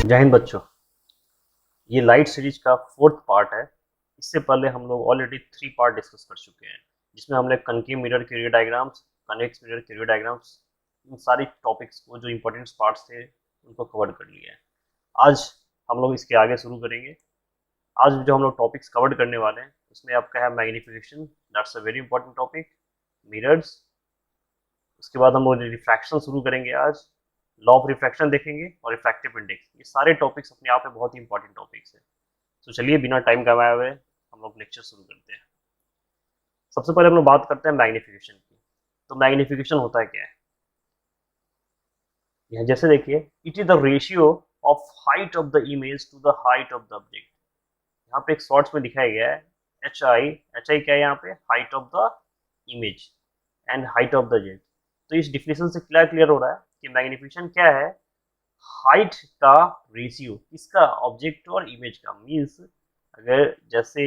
जय हिंद बच्चों। ये लाइट सीरीज का फोर्थ पार्ट है। इससे पहले हम लोग ऑलरेडी 3 पार्ट डिस्कस कर चुके हैं, जिसमें हमने कनकेव मिरर के डायग्राम्स, कन्वेक्स मिरर के डायग्राम्स, इन सारी टॉपिक्स को जो इंपॉर्टेंट पार्ट्स थे उनको कवर कर लिया है। आज हम लोग इसके आगे शुरू करेंगे। आज जो हम लोग टॉपिक्स कवर करने वाले हैं उसमें आपका है magnification, that's a very important topic, mirrors. उसके बाद हम लोग रिफ्रैक्शन शुरू करेंगे आज, लॉ ऑफ रिफ्रैक्शन देखेंगे और रिफ्रैक्टिव इंडेक्स। ये सारे टॉपिक्स अपने आप में बहुत ही इंपॉर्टेंट टॉपिक्स हैं। तो चलिए बिना टाइम गवाए हुए हम लोग लेक्चर शुरू करते हैं। सबसे पहले हम लोग बात करते हैं मैग्नीफिकेशन की। तो मैग्नीफिकेशन होता है क्या है? यहाँ जैसे देखिए, it is the ratio of height of the image to the height of the object. यहाँ पे एक शॉर्ट्स में दिखाया गया है एच आई क्या है यहाँ पे? Height of the image and height of the jet. तो इस डिफिनेशन से क्या क्लियर हो रहा है कि मैग्नीफिकेशन क्या है? हाइट का रेशियो, किसका? ऑब्जेक्ट और इमेज का। मीन्स अगर जैसे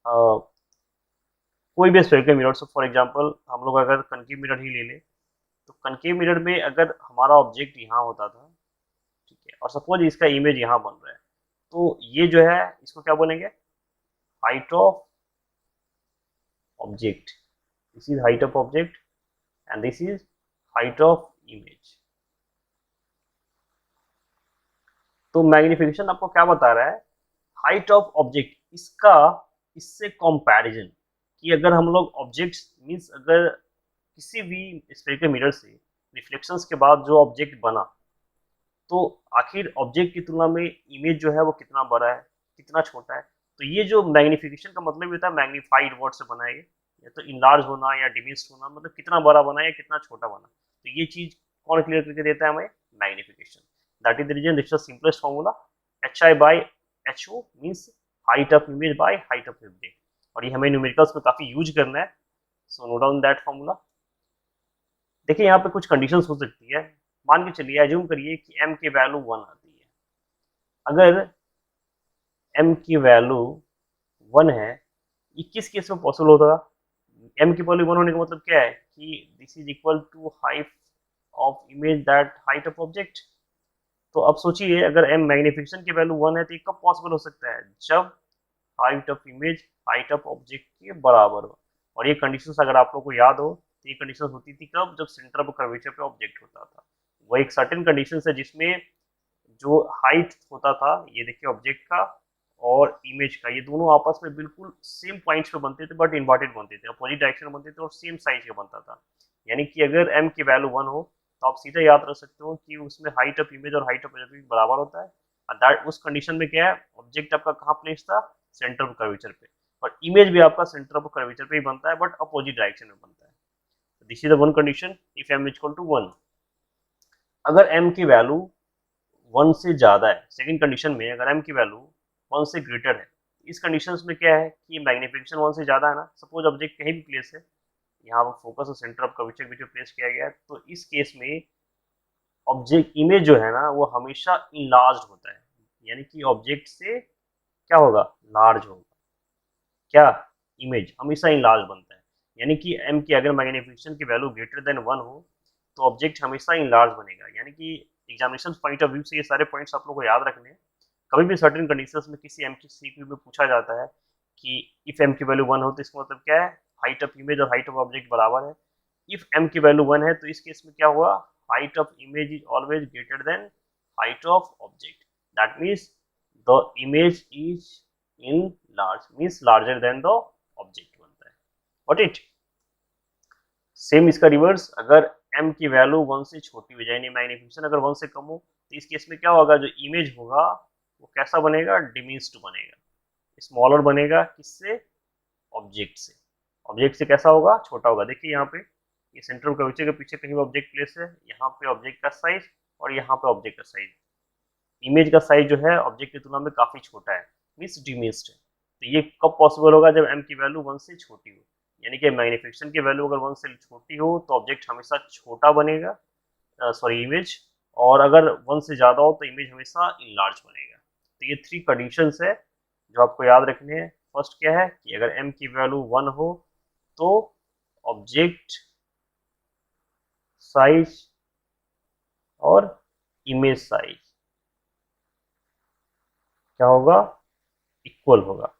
कोई भी स्फेरिकल मिरर, फॉर एग्जांपल हम लोग अगर कनकेव मिरर ही ले लें, तो कनकेव मिरर में अगर हमारा ऑब्जेक्ट यहाँ होता था, ठीक है, और सपोज इसका इमेज यहाँ बन रहा है, तो ये जो है इसको क्या बोलेंगे? Height of object. This is height of object and this is height of image. तो मैग्निफिकेशन आपको क्या बता रहा है? हाइट ऑफ ऑब्जेक्ट, इसका इससे कंपैरिजन, कि अगर हम लोग ऑब्जेक्ट्स मीन्स अगर किसी भी स्फेरिकल मिरर से रिफ्लेक्शंस के बाद जो ऑब्जेक्ट बना, तो आखिर ऑब्जेक्ट की तुलना में इमेज जो है वो कितना बड़ा है, कितना छोटा है। तो ये जो मैग्निफिकेशन का मतलब होता है, मैग्नीफाइड वर्ड से बना है, या तो इनलार्ज होना या डिमिनिश्ड होना, मतलब कितना बड़ा बना या कितना छोटा बना। तो ये चीज कौन क्लियर करके देता है हमें? Magnification. That is the reason, this is the simplest formula. H I by H O means height of image by height of object. और ये हमें न्यूमेरिकल्स में काफी यूज करना है, so note down that formula. देखिए यहाँ पे कुछ कंडीशंस हो सकती है। मान के चलिए, एज्यूम करिए कि m की वैल्यू 1 आती है। अगर m की वैल्यू 1 है, ये किस केस में पॉसिबल होगा? m की वैल्यू 1 होने का मतलब क्या है कि this is equal to height of image that height of object. तो अब सोचिए, अगर m मैग्निफिकेशन की वैल्यू 1 है तो ये कब पॉसिबल हो सकता है? जब height of image height of object के बराबर हो। और ये कंडीशंस अगर आप लोग को याद हो, तो ये कंडीशन होती थी कब? जब सेंटर ऑफ कर्वेचर पे ऑब्जेक्ट होता था। वो एक सर्टेन कंडीशन है जिसमें जो हाइट होता था, ये देखिए ऑब्जेक्ट का और इमेज का, ये दोनों आपस में बिल्कुल सेम पॉइंट्स पे बनते थे, बट इन्वर्टेड बनते थे, अपोजिट डायरेक्शन में बनते थे और सेम साइज का बनता था। यानी कि अगर m की वैल्यू 1 हो तो आप सीधा याद रख सकते हो कि उसमें हाइट ऑफ इमेज और हाइट ऑफ ऑब्जेक्ट बराबर होता है। और दैट उस कंडीशन में क्या है? ऑब्जेक्ट आपका कहाँ प्लेस था? सेंटर ऑफ कर्वेचर पे। और इमेज भी आपका सेंटर ऑफ कर्वेचर पे ही बनता है, बट अपोजिट डायरेक्शन में बनता है। This is the one condition if m equal to 1। अगर m की वैल्यू 1 से ज्यादा है, सेकंड कंडीशन में अगर m की वैल्यू 1 से ग्रेटर है, इस कंडीशंस में क्या है कि मैग्निफिकेशन 1 से ज्यादा है ना, सपोज ऑब्जेक्ट कहीं भी प्लेस है, यहाँ पर फोकस और सेंटर ऑफ कर्वेचर भी जो प्लेस किया गया है, तो इस केस में ऑब्जेक्ट इमेज जो है ना वो हमेशा इनलार्ज होता है। यानी कि ऑब्जेक्ट से क्या होगा? लार्ज होगा। क्या? इमेज हमेशा इनलार्ज बनता है। यानी कि m की अगर मैग्निफिकेशन की वैल्यू ग्रेटर देन 1 हो तो ऑब्जेक्ट हमेशा इनलार्ज बनेगा। यानी कि एग्जामिनेशन पॉइंट ऑफ व्यू से ये सारे पॉइंट्स आप लोग को याद रखने हैं। कभी भी सर्टेन कंडीशंस में किसी MCQ में पूछा जाता है कि इफ m की वैल्यू 1 हो तो इसका मतलब क्या है? हाइट ऑफ इमेज और हाइट ऑफ ऑब्जेक्ट बराबर है। इफ m की वैल्यू 1 है तो इस केस में क्या हुआ? Height of image is always greater than height of object. That means the image is in large, means larger than the object बनता है। वॉट इट सेम इसका रिवर्स, अगर m की वैल्यू 1 से छोटी हो जाए, मैग्निफिकेशन अगर 1 से कम हो, तो इस केस में क्या होगा? जो इमेज होगा वो कैसा बनेगा? डिमिनिश्ड बनेगा, स्मॉलर बनेगा। किससे? ऑब्जेक्ट से। ऑब्जेक्ट से कैसा होगा? छोटा होगा। देखिए यहाँ पे ये सेंटर ऑफ कर्वेचर के पीछे कहीं ऑब्जेक्ट प्लेस है, यहाँ पे ऑब्जेक्ट का साइज और यहाँ पे ऑब्जेक्ट का साइज, इमेज का साइज जो है ऑब्जेक्ट की तुलना में काफी छोटा है, मीन्स डिमिनिश्ड है। तो ये कब पॉसिबल होगा? जब m की वैल्यू 1 से छोटी हो। यानी कि मैग्निफिकेशन की वैल्यू अगर 1 से छोटी हो तो ऑब्जेक्ट हमेशा छोटा बनेगा, सॉरी इमेज, और अगर 1 से ज्यादा हो तो इमेज हमेशा इनलार्ज बनेगा। तो ये 3 कंडीशंस है जो आपको याद रखने हैं। फर्स्ट क्या है कि अगर m की वैल्यू 1 हो तो ऑब्जेक्ट साइज और इमेज साइज क्या होगा, इक्वल होगा।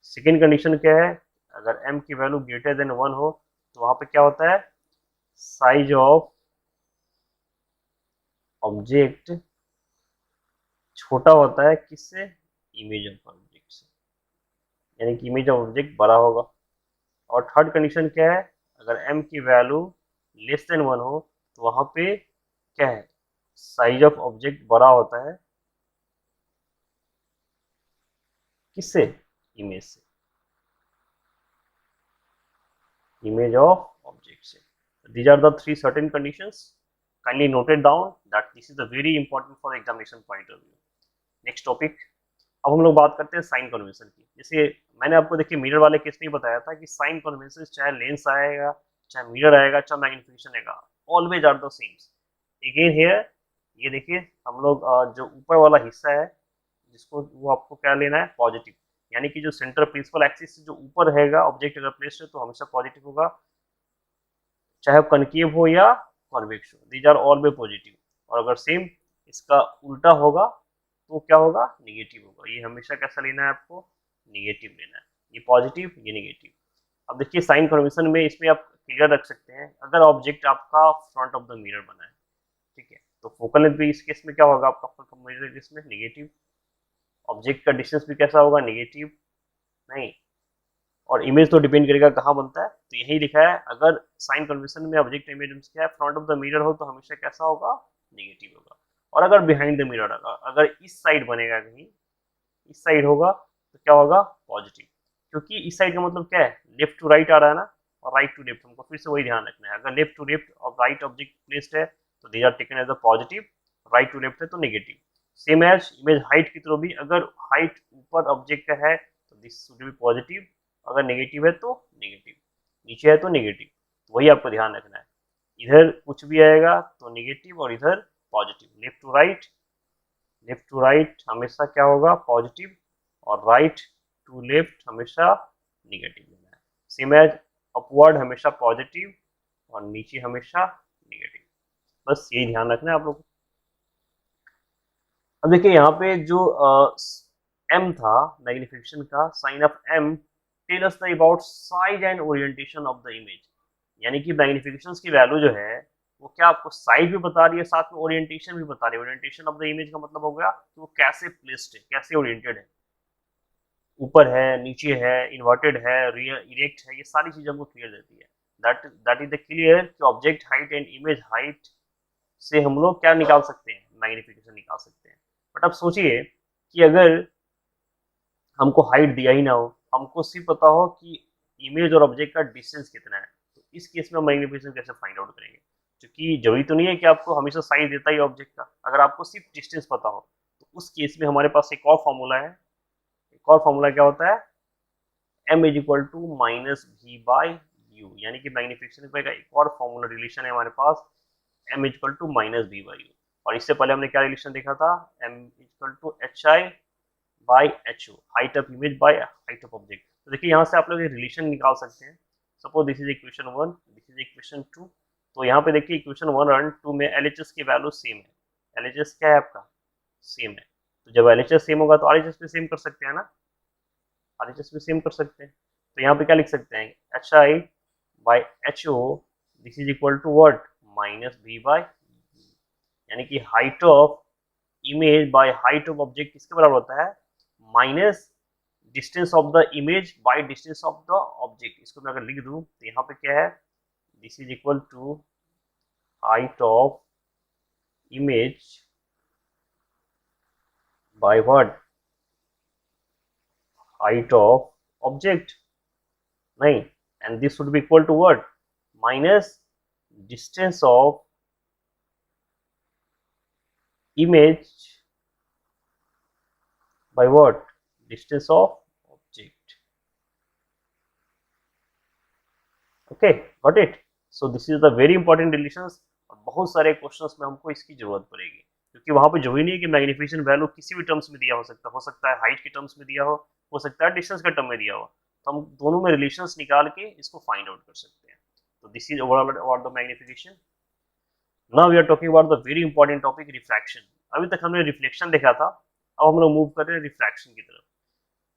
सेकेंड कंडीशन क्या है, अगर m की वैल्यू ग्रेटर देन 1 हो तो वहां पे क्या होता है, साइज ऑफ ऑब्जेक्ट छोटा होता है, किससे, इमेज ऑफ ऑब्जेक्ट से, यानी कि इमेज ऑफ ऑब्जेक्ट बड़ा होगा। और थर्ड कंडीशन क्या है, अगर m की वैल्यू लेस देन 1 हो तो वहां पे क्या है, साइज ऑफ ऑब्जेक्ट बड़ा होता है, किससे, इमेज से, image of object से। These are the three certain conditions. Kindly note it down that this is a very important for examination point of view. Next topic, अब हम लोग बात करते हैं साइन कन्वेंशन की। जैसे मैंने आपको देखिए मिरर वाले केस में बताया था कि साइन कन्वेंशन चाहे लेंस आएगा, चाहे मिरर आएगा, चाहे मैग्निफिकेशन आएगा, always are the same. Again here ये देखिए हम लोग जो ऊपर वाला हिस्सा है जिसको वो आपको क्या लेना है, पॉजिटिव, यानी कि जो सेंटर प्रिंसिपल एक्सिस से जो ऊपर रहेगा ऑब्जेक्ट अगर प्लेस्ड है तो हमेशा पॉजिटिव होगा, चाहे कनकेव हो या कॉन्वेक्स हो, दीज आर ऑलवेज पॉजिटिव। और अगर सेम इसका उल्टा होगा तो क्या होगा, निगेटिव होगा। ये हमेशा कैसा लेना है आपको, निगेटिव लेना है, ये पॉजिटिव ये निगेटिव। अब देखिए साइन कन्वेंशन में इसमें आप क्लियर रख सकते हैं, अगर ऑब्जेक्ट आपका फ्रंट ऑफ द मिरर बना है, ठीक है, तो फोकल लेंथ भी इस केस में क्या होगा आपका, फ्रंट ऑफ मिरर केस में निगेटिव, ऑब्जेक्ट का डिस्टेंस भी कैसा होगा, निगेटिव, नहीं। और इमेज तो डिपेंड करेगा कहाँ बनता है, तो यही लिखा है, अगर साइन कन्वेंशन में ऑब्जेक्ट इमेज क्या है, फ्रंट ऑफ द मिरर हो तो हमेशा कैसा होगा, निगेटिव होगा। और अगर बिहाइंड द मिरर अगर इस साइड बनेगा कहीं, इस साइड होगा तो क्या होगा, पॉजिटिव, क्योंकि इस साइड का मतलब क्या है, लेफ्ट टू राइट आ रहा है ना, और राइट टू लेफ्ट, हमको फिर से वही ध्यान रखना है, अगर लेफ्ट टू लेफ्ट और राइट ऑब्जेक्ट प्लेस्ड है तो they are taken as a positive, right to left है तो नेगेटिव। सेम एज इमेज हाइट की तरह भी, अगर हाइट ऊपर ऑब्जेक्ट का है तो दिस शुड बी पॉजिटिव, अगर नेगेटिव है तो नेगेटिव, नीचे है तो नेगेटिव, तो वही आपको ध्यान रखना है, इधर कुछ भी आएगा तो नेगेटिव और इधर पॉजिटिव, लेफ्ट टू राइट हमेशा क्या होगा, पॉजिटिव, और राइट टू लेफ्ट हमेशा निगेटिव लेना है। सेम एज अपवर्ड हमेशा पॉजिटिव और नीचे हमेशा निगेटिव, बस यही ध्यान रखना है आप लोग को। अब देखिए यहाँ पे जो एम था मैग्निफिकेशन का, sign of M tell us the about size and orientation of the image, यानी कि मैग्निफिकेशन की वैल्यू जो है वो क्या आपको साइज भी बता रही है, साथ में ओरिएंटेशन भी बता रही है। ओरिएंटेशन ऑफ द इमेज का मतलब हो गया कि वो कैसे प्लेस्ड है, कैसे ओरिएंटेड है, ऊपर है, नीचे है, इन्वर्टेड है, रियल इरेक्ट है, ये सारी चीजें हमको क्लियर देती है। दैट इज द क्लियर कि object height and image height से हम लोग क्या निकाल सकते हैं, मैग्निफिकेशन निकाल सकते हैं। बट अब सोचिए कि अगर हमको हाइट दिया ही ना हो, हमको सिर्फ पता हो कि इमेज और ऑब्जेक्ट का डिस्टेंस कितना है, तो इस केस में हम मैग्निफिकेशन कैसे फाइंड आउट करेंगे, क्योंकि जरूरी तो नहीं है कि आपको हमेशा साइज देता ही ऑब्जेक्ट का, अगर आपको सिर्फ डिस्टेंस पता हो तो उस केस में हमारे पास एक और फॉर्मूला है। एक और फॉर्मूला क्या होता है, m is equal to minus V by U, यानी कि मैग्निफिकेशन का एक और फॉर्मूला रिलेशन है हमारे पास, m is equal to minus V by U. और इससे पहले हमने क्या रिलेशन देखा था, m equal to H I by H O, height of image by height of object. तो देखिए यहाँ से आप लोग रिलेशन निकाल सकते हैं। Suppose this is equation 1, this is equation 2, तो यहाँ पे देखिए इक्वेशन 1 और 2 में एलएचएस की वैल्यू सेम है। एलएचएस क्या है आपका, सेम है, तो जब एलएचएस सेम होगा तो आरएचएस भी सेम कर सकते हैं ना, आरएचएस भी सेम कर सकते हैं। तो यहाँ पे क्या लिख सकते हैं, H I by H O, this is equal to what, minus V by, यानी कि height of image by height of object किसके बराबर होता है, minus distance of the image by distance of the object. इसको मैं अगर लिख दूं तो यहाँ पे क्या है, this is equal to height of image by what, height of object, नहीं, and this should be equal to what, minus distance of image by what, distance of object. Okay, got it? So this is the very important relations, और बहुत सारे questions में हमको इसकी जरूरत पड़ेगी, क्योंकि वहां पे जो ही नहीं कि मैग्निफिकेशन वैल्यू किसी भी टर्म्स में दिया हो सकता है हाइट के टर्म्स में दिया हो सकता है डिस्टेंस के टर्म में दिया हो, तो हम दोनों में रिलेशंस निकाल के इसको फाइंड आउट कर सकते हैं। तो this is overall about the magnification. Now we are talking about the very important topic, refraction. अभी तक हमने रिफ्लेक्शन देखा था, अब हम लोग मूव कर रहे हैं रिफ्रैक्शन की तरफ।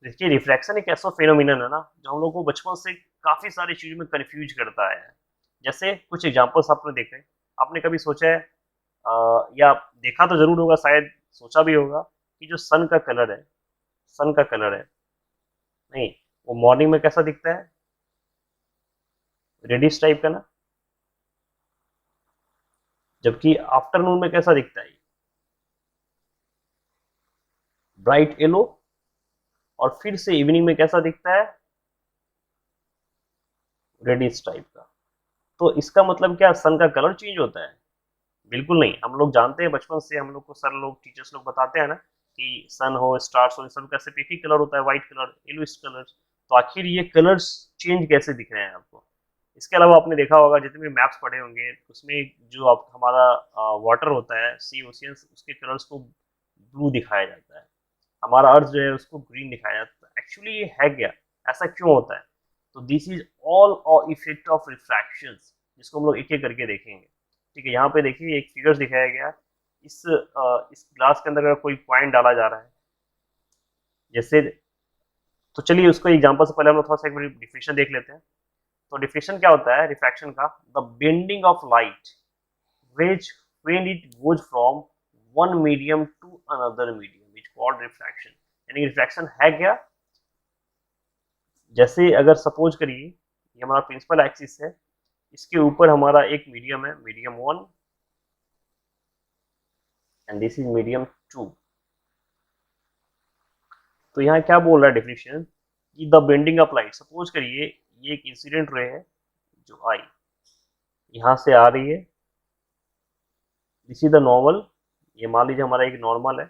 देखिए रिफ्रैक्शन एक ऐसा फेनोमिनन है ना जो हम लोग को बचपन से काफी सारी चीजों में कंफ्यूज करता है। जैसे कुछ एग्जांपल्स आपने देखे, आपने कभी सोचा है या देखा तो जरूर होगा, शायद सोचा भी होगा कि जो सन का कलर है, सन का कलर है, नहीं, वो मॉर्निंग में कैसा दिखता है, रेडिश टाइप का ना, जबकि आफ्टरनून में कैसा दिखता है, ब्राइट येलो, और फिर से इवनिंग में कैसा दिखता है, रेडिश टाइप का। तो इसका मतलब क्या सन का कलर चेंज होता है? बिल्कुल नहीं। हम लोग जानते हैं बचपन से, हम लोग को सर लोग टीचर्स लोग बताते हैं ना कि सन हो, स्टार्स हो, सब का सिर्फ एक ही कलर होता है, व्हाइट कलर, येलोइश कलर। तो आखिर ये कलर्स चेंज कैसे दिख रहे हैं आपको? इसके अलावा आपने देखा होगा जितने भी मैप्स पढ़े होंगे उसमें जो आप हमारा वाटर होता है, सी ओशियंस, उसके कलर्स को ब्लू दिखाया जाता है, हमारा अर्थ जो है उसको ग्रीन दिखाया जाता है। एक्चुअली ये है क्या, ऐसा क्यों होता है? तो this is all effect of refraction, जिसको हम लोग एक एक करके देखेंगे। ठीक है, यहाँ पे देखिए एक फिगर्स दिखाया गया। इस ग्लास के अंदर अगर कोई पॉइंट डाला जा रहा है, जैसे, तो चलिए उसको एग्जांपल से पहले हम लोग थोड़ा सा एक बार डिफिनेशन देख लेते हैं। तो डिफिनेशन क्या होता है रिफ्रैक्शन का? The bending of light which when it goes from one medium to another medium which called refraction। यानी रिफ्रैक्शन है क्या? जैसे अगर सपोज करिए ये हमारा प्रिंसिपल एक्सिस है, इसके ऊपर हमारा एक मीडियम है, medium 1, and this is medium 2। तो यहाँ क्या बोल रहा है डेफिनेशन कि the bending of light, suppose करिए ये एक इंसिडेंट रे है जो आई यहाँ से आ रही है, दिस इज द नॉर्मल, ये मान लीजिए हमारा एक नॉर्मल है।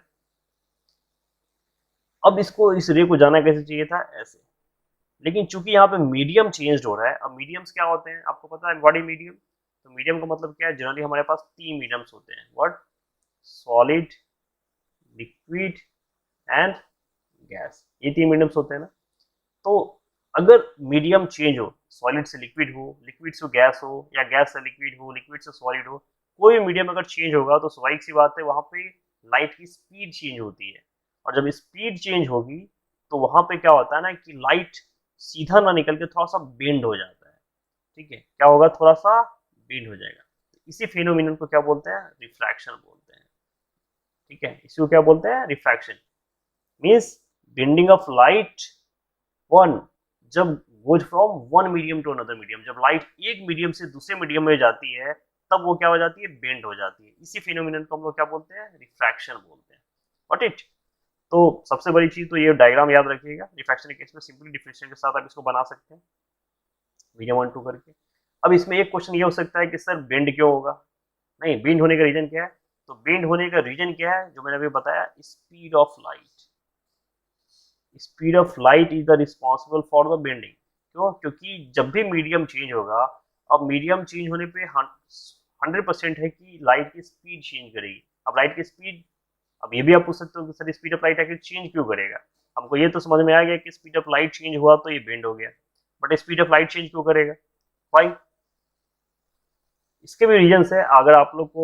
अब इसको, इस रे को जाना कैसे चाहिए था, ऐसे, लेकिन चूंकि यहाँ पे मीडियम चेंज हो रहा है। अब मीडियम्स क्या होते हैं आपको पता है, बॉडी मीडियम। तो मीडियम का मतलब क्या है, जनरली हमारे पास 3 मीडियम्स होते हैं, what, solid, liquid and gas, ये 3 मीडियम्स होते हैं ना। तो अगर मीडियम चेंज हो, सॉलिड से लिक्विड हो, लिक्विड से गैस हो, या गैस से लिक्विड हो, लिक्विड से सॉलिड हो, कोई मीडियम अगर चेंज होगा तो स्वाभाविक सी बात है वहां पे लाइट की स्पीड चेंज होती है। और जब स्पीड चेंज होगी तो वहां पे क्या होता है ना कि लाइट सीधा ना निकल के थोड़ा सा बेंड हो जाता है। ठीक है, क्या होगा, थोड़ा सा बेंड हो जाएगा। इसी फिनोमिनन को क्या बोलते हैं, रिफ्रैक्शन बोलते हैं। ठीक है, इसी को क्या बोलते हैं, refraction. Means bending of light when, जब goes from one medium to another medium, जब लाइट एक मीडियम से दूसरे मीडियम में जाती है तब वो क्या हो जाती है, बेंड हो जाती है। इसी फिनोमिनन को हम लोग क्या बोलते हैं, रिफ्रैक्शन बोलते हैं। Got it? तो सबसे बड़ी चीज तो ये डायग्राम याद रखिएगा। रिफ्रैक्शन के केस में सिंपली डिफरेंशियल के साथ आप इसको बना सकते हैं, मीडियम 1 2 करके। अब इसमें एक क्वेश्चन ये हो सकता है कि सर बेंड क्यों होगा? नहीं, बेंड होने का रीजन क्या है? तो बेंड होने का रीजन क्या है, जो मैंने अभी बताया, speed of light. Speed of light is the responsible for the bending. क्यों? क्योंकि जब भी मीडियम चेंज होगा, अब मीडियम चेंज होने पे 100% है कि लाइट की स्पीड चेंज करेगी। अब लाइट की स्पीड, अब ये भी आप पूछ सकते हो कि सर स्पीड ऑफ लाइट आखिर चेंज क्यों करेगा? हमको ये तो समझ में आ गया कि स्पीड ऑफ लाइट चेंज हुआ तो ये बेंड हो गया, but speed of light change क्यों करेगा, वाई? इसके भी रीजन है। अगर आप लोग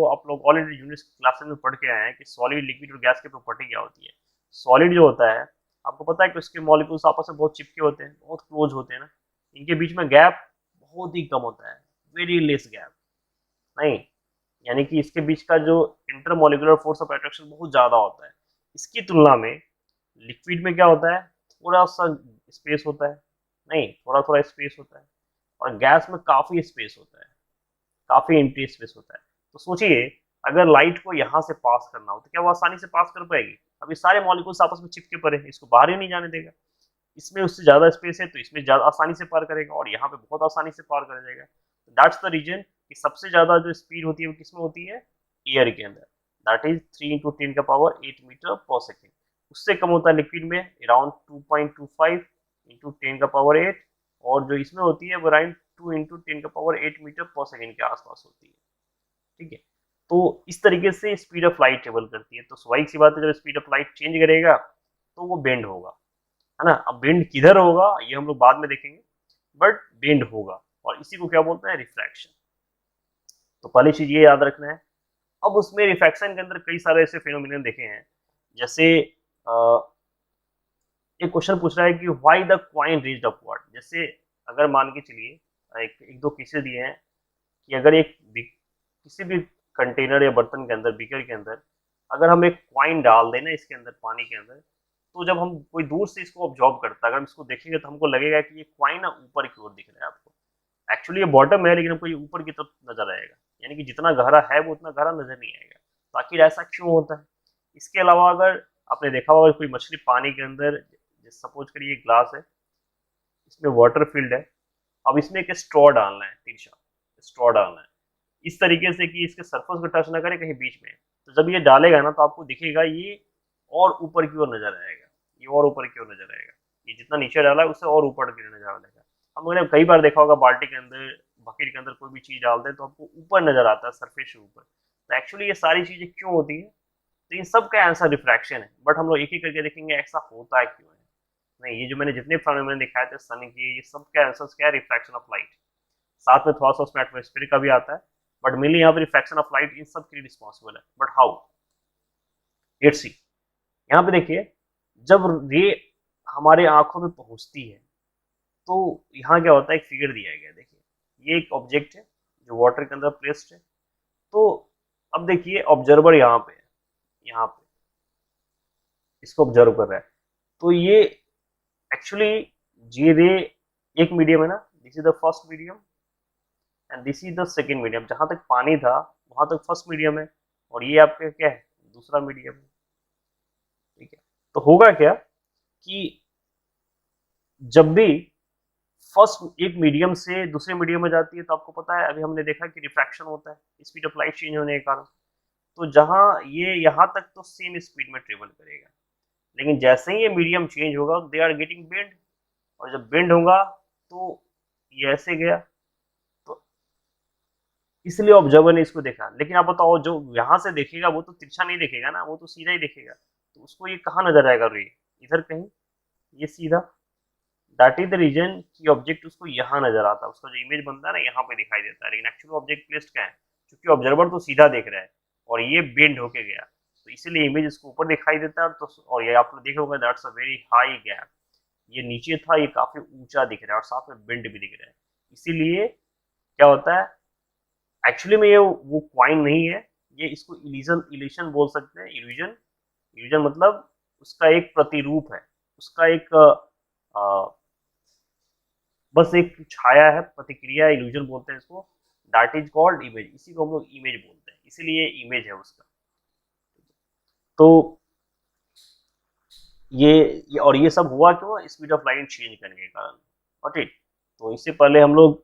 ऑलरेडी जूनियर क्लासेस में पढ़ के आए हैं कि सॉलिड, लिक्विड और गैस की प्रॉपर्टी क्या होती है। सॉलिड जो होता है, आपको पता है कि उसके मॉलिक्यूल्स आपस में बहुत चिपके होते हैं, बहुत क्लोज होते हैं ना, इनके बीच में गैप बहुत ही कम होता है, वेरी लेस गैप। नहीं, यानी कि इसके बीच का जो इंटरमोलिकुलर फोर्स ऑफ अट्रैक्शन बहुत ज़्यादा होता है। इसकी तुलना में लिक्विड में क्या होता है, थोड़ा सा स्पेस होता है, नहीं, थोड़ा थोड़ा स्पेस होता है, और गैस में काफ़ी स्पेस होता है, काफ़ी एम्प्टी स्पेस होता है। तो सोचिए अगर लाइट को यहाँ से पास करना हो तो क्या वो आसानी से पास कर पाएगी? अभी सारे मॉलिक्यूल्स आपस में चिपके पड़े हैं, इसको बाहर ही नहीं जाने देगा। इसमें उससे ज़्यादा स्पेस है तो इसमें ज़्यादा आसानी से पार करेगा, और यहाँ पे बहुत आसानी से पार कर जाएगा। दैट्स द रीजन कि सबसे ज़्यादा जो स्पीड होती है वो किसमें होती है, एयर के अंदर। That is 3 into 10⁻8 metre per second. उससे कम होता है लिक्विड में, अराउंड 2.25 इंटू 10⁻8, और जो इसमें होती है वो around 2 into 10⁻8 metre per second के आसपास होती है। ठीक है, तो इस तरीके से स्पीड ऑफ लाइट ट्रेवल करती है। तो स्वाभाविक सी बात है, जब स्पीड ऑफ लाइट चेंज करेगा तो वो बेंड होगा, है ना। अब बेंड किधर होगा ये हम लोग बाद में देखेंगे, बट बेंड होगा, और इसी को क्या बोलते हैं, रिफ्रैक्शन। तो पहली चीज ये याद रखना है। अब उसमें रिफ्रैक्शन के अंदर कई सारे ऐसे फिनोमिनन देखे हैं, जैसे एक क्वेश्चन पूछ रहा है कि why the coin reached upward. जैसे अगर मान के चलिए एक एक दो केसेस दिए हैं कि अगर किसी भी कंटेनर या बर्तन के अंदर, बीकर के अंदर अगर हम एक कॉइन डाल दें ना इसके अंदर, पानी के अंदर, तो जब हम कोई दूर से इसको ऑब्जॉर्व करता है, अगर हम इसको देखेंगे तो हमको लगेगा कि ये कॉइन ना ऊपर की ओर दिख रहा है आपको। एक्चुअली ये बॉटम है, लेकिन हमको ये ऊपर की तरफ नजर आएगा, यानी कि जितना गहरा है वो उतना गहरा नजर नहीं आएगा। तो आखिर ऐसा क्यों होता है? इसके अलावा अगर आपने देखा होगा कोई मछली पानी के अंदर, सपोज करिए ग्लास है, इसमें वाटर फील्ड है, अब इसमें एक स्ट्रॉ डालना है, तिरछा स्ट्रॉ डालना है इस तरीके से कि इसके सरफेस को टच ना करे कहीं बीच में। तो जब ये डालेगा ना तो आपको दिखेगा ये और ऊपर की ओर नजर आएगा, ये और ऊपर की ओर नजर आएगा, ये जितना नीचे डाला है उससे और ऊपर की ओर नजर आएगा। हम लोगों ने कई बार देखा होगा बाल्टी के अंदर, बकेट के अंदर कोई भी चीज डालते हैं तो आपको ऊपर नजर आता है, सरफेस से ऊपर। तो एक्चुअली ये सारी चीजें क्यों होती है? तो इन सब का आंसर रिफ्रैक्शन है, बट हम लोग एक एक करके देखेंगे ऐसा होता है क्यों है। नहीं, ये जो मैंने जितने फिनोमेना दिखाए थे सन के, ये सब के आंसर क्या है? Refraction of light. साथ में थोड़ा सा उसमें एटमॉस्फेयर का भी आता है, बट मेनली यहाँ पे रिफ्रैक्शन ऑफ लाइट इन सब के लिए रिस्पॉन्सिबल है। But how? Let's see. यहाँ पे देखिए, जब रे हमारे आंखों में पहुंचती है तो यहाँ क्या होता है, एक फिगर दिया गया है, देखिए ये एक ऑब्जेक्ट है जो वाटर के अंदर प्लेस्ड है। तो अब देखिए ऑब्जर्वर यहाँ पे है, यहाँ पे इसको ऑब्जर्व कर रहा है। तो ये एक्चुअली ये रे एक मीडियम है ना, this is the first medium and this is the second medium. जहां तक पानी था वहां तक फर्स्ट मीडियम है, और ये आपका क्या है? दूसरा मीडियम है। ठीक है, तो होगा क्या कि जब भी फर्स्ट एक मीडियम से दूसरे मीडियम में जाती है तो आपको पता है, अभी हमने देखा कि रिफ्रैक्शन होता है स्पीड ऑफ लाइट चेंज होने के कारण। तो जहां ये यहाँ तक तो सेम स्पीड में ट्रेवल करेगा, लेकिन जैसे ही ये मीडियम चेंज होगा दे आर गेटिंग बेंड, और जब बेंड होगा तो ये ऐसे गया। तो इसलिए ऑब्जर्वर ने इसको देखा। लेकिन आप बताओ, जो यहाँ से देखेगा वो तो तिरछा नहीं देखेगा ना, वो तो सीधा ही देखेगा। तो उसको ये कहाँ नजर आएगा? रे इधर कहीं, ये सीधा। दैट इज द रीजन कि ऑब्जेक्ट उसको यहाँ नजर आता है, उसका जो इमेज बनता है ना यहाँ पे दिखाई देता है, लेकिन एक्चुअल ऑब्जेक्ट प्लेस्ड क्या है? क्योंकि ऑब्जर्वर तो सीधा देख रहा है और ये बेंड होके गया, तो इसीलिए इमेज इसको ऊपर दिखाई देता है। तो और ये आपने देखा होगा, that's a very high gap. ये नीचे था, ये काफी ऊंचा दिख रहा है और साथ में बेंड भी दिख रहा है। इसीलिए क्या होता है, एक्चुअली में ये वो क्वाइन नहीं है, ये इसको इल्यूजन, इल्यूशन बोल सकते हैं। इल्यूजन, इल्यूजन मतलब उसका एक प्रतिरूप है, उसका एक बस एक छाया है, प्रतिक्रिया, इल्यूजन बोलते हैं इसको। दैट इज कॉल्ड इमेज, इसी को हम लोग इमेज बोलते हैं, इसीलिए इमेज है उसका। तो और ये सब हुआ क्यों? स्पीड ऑफ लाइट चेंज करने के कारण। Got it? तो इससे पहले हम लोग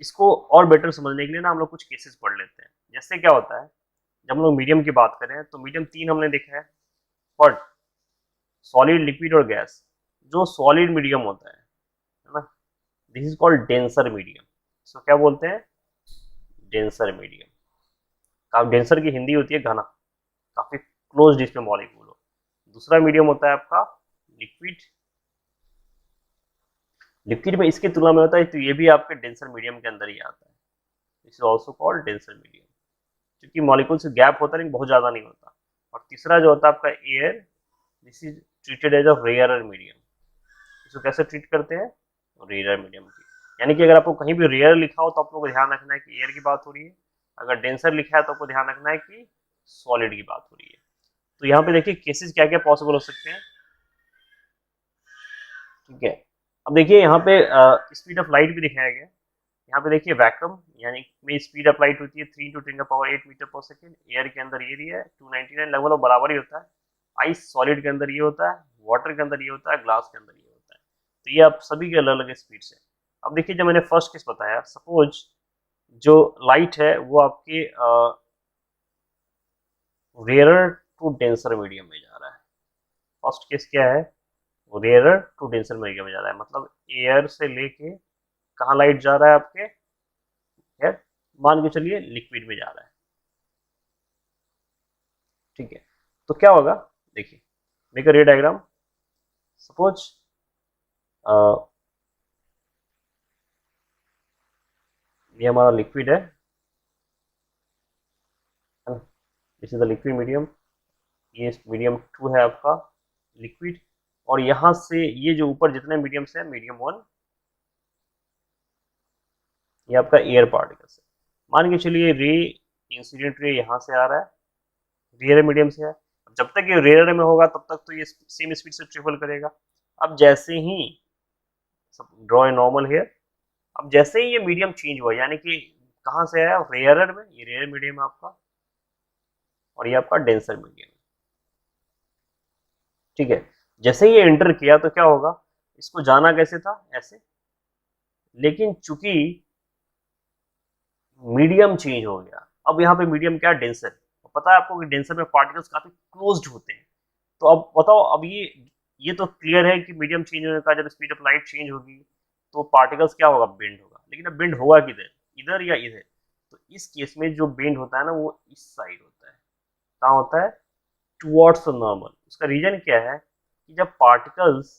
इसको और बेटर समझने के लिए ना हम लोग कुछ केसेस पढ़ लेते हैं। जैसे क्या होता है, जब हम लोग मीडियम की बात करें तो मीडियम तीन हमने देखा है, और सॉलिड, लिक्विड और गैस। जो सॉलिड मीडियम होता है ना, this is called denser medium. इसको क्या बोलते हैं? Denser medium. डेंसर की हिंदी होती है घना, काफी क्लोज इसमें मॉलिक्यूल हो। दूसरा मीडियम होता है आपका लिक्विड। लिक्विड में इसकी तुलना में होता है, तो ये भी आपके डेंसर मीडियम के अंदर ही आता है। This is also called denser medium, क्योंकि मॉलिक्यूल से गैप होता है लेकिन बहुत ज्यादा नहीं होता। और तीसरा जो होता है आपका air, this is treated as a rarer medium. इसको कैसे ट्रीट करते हैं? रेयर मीडियम की। यानी कि अगर आपको कहीं भी रेयर लिखा हो तो आप लोगों को ध्यान रखना है कि एयर की बात हो रही है, अगर डेंसर लिखा है तो आपको ध्यान रखना है कि सॉलिड की बात हो रही है। तो यहाँ पे देखिए केसेस क्या क्या पॉसिबल हो सकते हैं। ठीक है, अब देखिए यहाँ पे स्पीड ऑफ लाइट भी दिखाया गया। यहाँ पे देखिए वैक्यूम, यानी में स्पीड ऑफ लाइट होती है 3 × 10⁸ मीटर पर सेकेंड। एयर के अंदर ये दिया है 299, लगभग बराबर ही होता है। आइस सॉलिड के अंदर ये होता है, वाटर के अंदर ये होता है, ग्लास के अंदर ये होता है। तो ये आप सभी के अलग अलग स्पीड से। अब देखिए, जब मैंने फर्स्ट केस बताया, सपोज जो लाइट है वो आपके रेयरर टू डेंसर मीडियम में जा रहा है। फर्स्ट केस क्या है? रेयरर टू डेंसर मीडियम में जा रहा है, मतलब एयर से लेके कहाँ लाइट जा रहा है आपके, एयर मान के चलिए लिक्विड में जा रहा है। ठीक है, तो क्या होगा? देखिए, मेक अ रे डायग्राम। सपोज ये हमारा लिक्विड है, this is the liquid medium. ये मीडियम 2 है आपका, लिक्विड, और यहाँ से ये जो ऊपर जितने मीडियम्स है, मीडियम 1 ये आपका एयर पार्टिकल्स है। मान के चलिए रे, इंसिडेंट रे यहाँ से आ रहा है, रेयर मीडियम से है। जब तक ये रेयर में होगा तब तक तो ये सेम स्पीड से ट्रेवल करेगा। अब जैसे ही ड्रॉ ए नॉर्मल हेयर, अब जैसे ही ये मीडियम चेंज हुआ, यानी कि कहाँ से आया, रेयर में, ये रेयर मीडियम है आपका, और ये आपका डेंसर मीडियम है, ठीक है। जैसे ही ये एंटर किया तो क्या होगा, इसको जाना कैसे था, ऐसे, लेकिन चूंकि मीडियम चेंज हो गया, अब यहाँ पे मीडियम क्या, डेंसर। तो पता है आपको कि डेंसर में पार्टिकल्स काफी क्लोज्ड होते हैं। तो अब बताओ, अब ये तो क्लियर है कि मीडियम चेंज होने का जब स्पीड ऑफ लाइट चेंज होगी तो पार्टिकल्स क्या होगा, बेंड होगा। लेकिन अब बेंड होगा किधर, इधर या इधर। तो इस केस में जो बेंड होता है ना, वो इस साइड होता है। कहाँ होता है, टुवर्ड्स द नॉर्मल। उसका रीजन क्या है कि जब पार्टिकल्स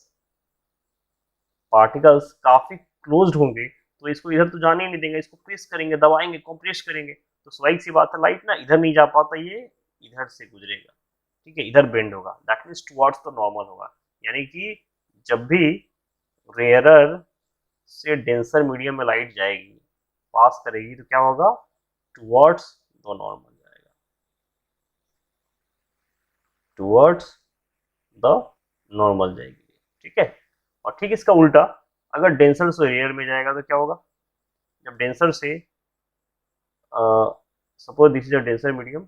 पार्टिकल्स काफी क्लोज्ड होंगे तो इसको इधर तो जाने ही नहीं देंगे, इसको प्रेस करेंगे, दबाएंगे, कंप्रेस करेंगे। तो स्वाभाविक सी बात है, लाइट ना इधर नहीं जा पाता, ये इधर से गुजरेगा, ठीक है, इधर बेंड होगा, that means towards the normal होगा। यानी कि जब भी रेयरर से डेंसर मीडियम में लाइट जाएगी, पास करेगी, तो क्या होगा, टुवर्ड्स द नॉर्मल जाएगा, टुवर्ड्स द नॉर्मल जाएगी, ठीक है। और ठीक इसका उल्टा, अगर डेंसर से रेयर में जाएगा तो क्या होगा, जब डेंसर से suppose this is a denser medium,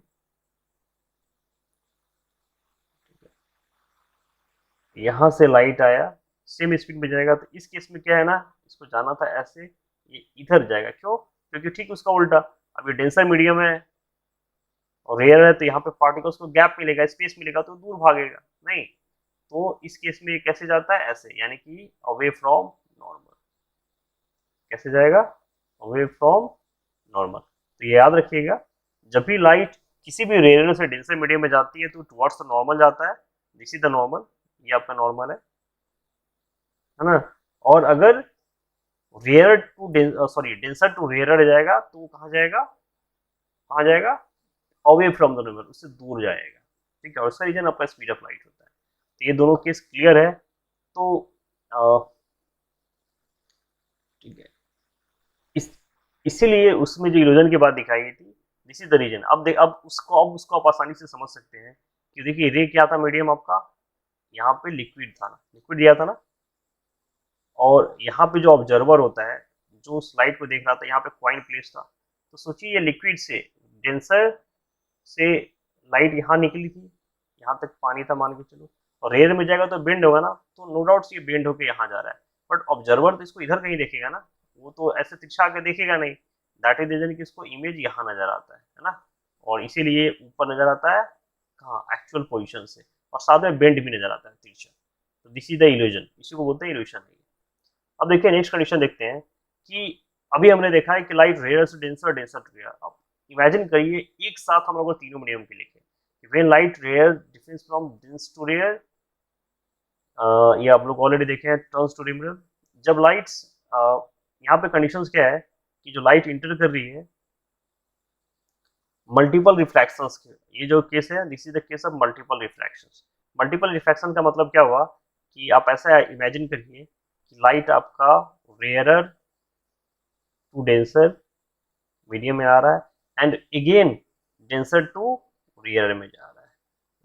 यहाँ से लाइट आया, सेम स्पीड में जाएगा, तो इस केस में क्या है ना, इसको जाना था ऐसे, ये इधर जाएगा। क्यों, क्योंकि ठीक उसका उल्टा, अब ये डेंसर मीडियम है और रेयर है, तो यहाँ पे पार्टिकल्स को गैप मिलेगा, स्पेस मिलेगा, तो दूर भागेगा नहीं। तो इस केस में कैसे जाता है, ऐसे, यानी कि अवे फ्रॉम नॉर्मल। कैसे जाएगा, अवे फ्रॉम नॉर्मल। तो ये याद रखिएगा, जब भी लाइट किसी भी रेयर से डेंसर मीडियम में जाती है तो टुवर्ड्स द नॉर्मल जाता है, दिस इज द नॉर्मल, ये आपका नॉर्मल है ना। और अगर rare to sorry denser to rare जाएगा तो वो कहाँ जाएगा, कहाँ जाएगा, अवे फ्रॉम द नॉर्मल, उससे दूर जाएगा, ठीक है। और उसका रीजन आपका स्पीड ऑफ लाइट होता है। तो ये दोनों केस क्लियर है। तो ठीक है, इस इसीलिए उसमें जो इल्यूजन की बात दिखाई गई थी, दिस इज द रीजन। अब उसको आप आसानी से समझ सकते हैं कि देखिए रे क्या था, मीडियम आपका, यहाँ पे लिक्विड था ना, लिक्विड दिया था ना, और यहाँ पे जो ऑब्जर्वर होता है, जो स्लाइड को देख रहा था, यहाँ पे कॉइन प्लेस था। तो सोचिए ये लिक्विड से, डेंसर से लाइट यहाँ निकली थी, यहाँ तक पानी था मान के चलो, और रेयर में जाएगा तो बेंड होगा ना, तो नो डाउट ये बेंड होके यहाँ जा रहा है। बट ऑब्जर्वर तो इसको इधर कहीं देखेगा ना, वो तो ऐसे तिरछा आके देखेगा नहीं। दैट इज रीजन कि इसको इमेज यहाँ नजर आता है ना, और इसीलिए ऊपर नजर आता है कहाँ, एक्चुअल पोजिशन से, और साथ में बेंड भी नजर आता है तिरछा। तो दिस इज द इल्यूजन, इसी को बोलते हैं इल्यूशन। अब देखिए नेक्स्ट कंडीशन देखते हैं कि अभी हमने देखा है कि लाइट रेयर से डेंसर, डेंसर टू रेयर। अब इमेजिन करिए एक साथ हम लोग तीनों मीडियम के लिखे, when light rare difference from dense to rare, ये आप लोग ऑलरेडी देखे हैं, टर्न्स टू रेयर। जब लाइट्स यहाँ पे कंडीशंस क्या है कि जो लाइट इंटर कर रही है, मल्टीपल रिफ्रैक्शंस के, ये जो केस है, this is the case of multiple refractions. Multiple refraction का मतलब क्या हुआ कि आप ऐसा इमेजिन करिए कि लाइट आपका रेयरर टू डेंसर मीडियम में आ रहा है, and again denser to rare में जा रहा है।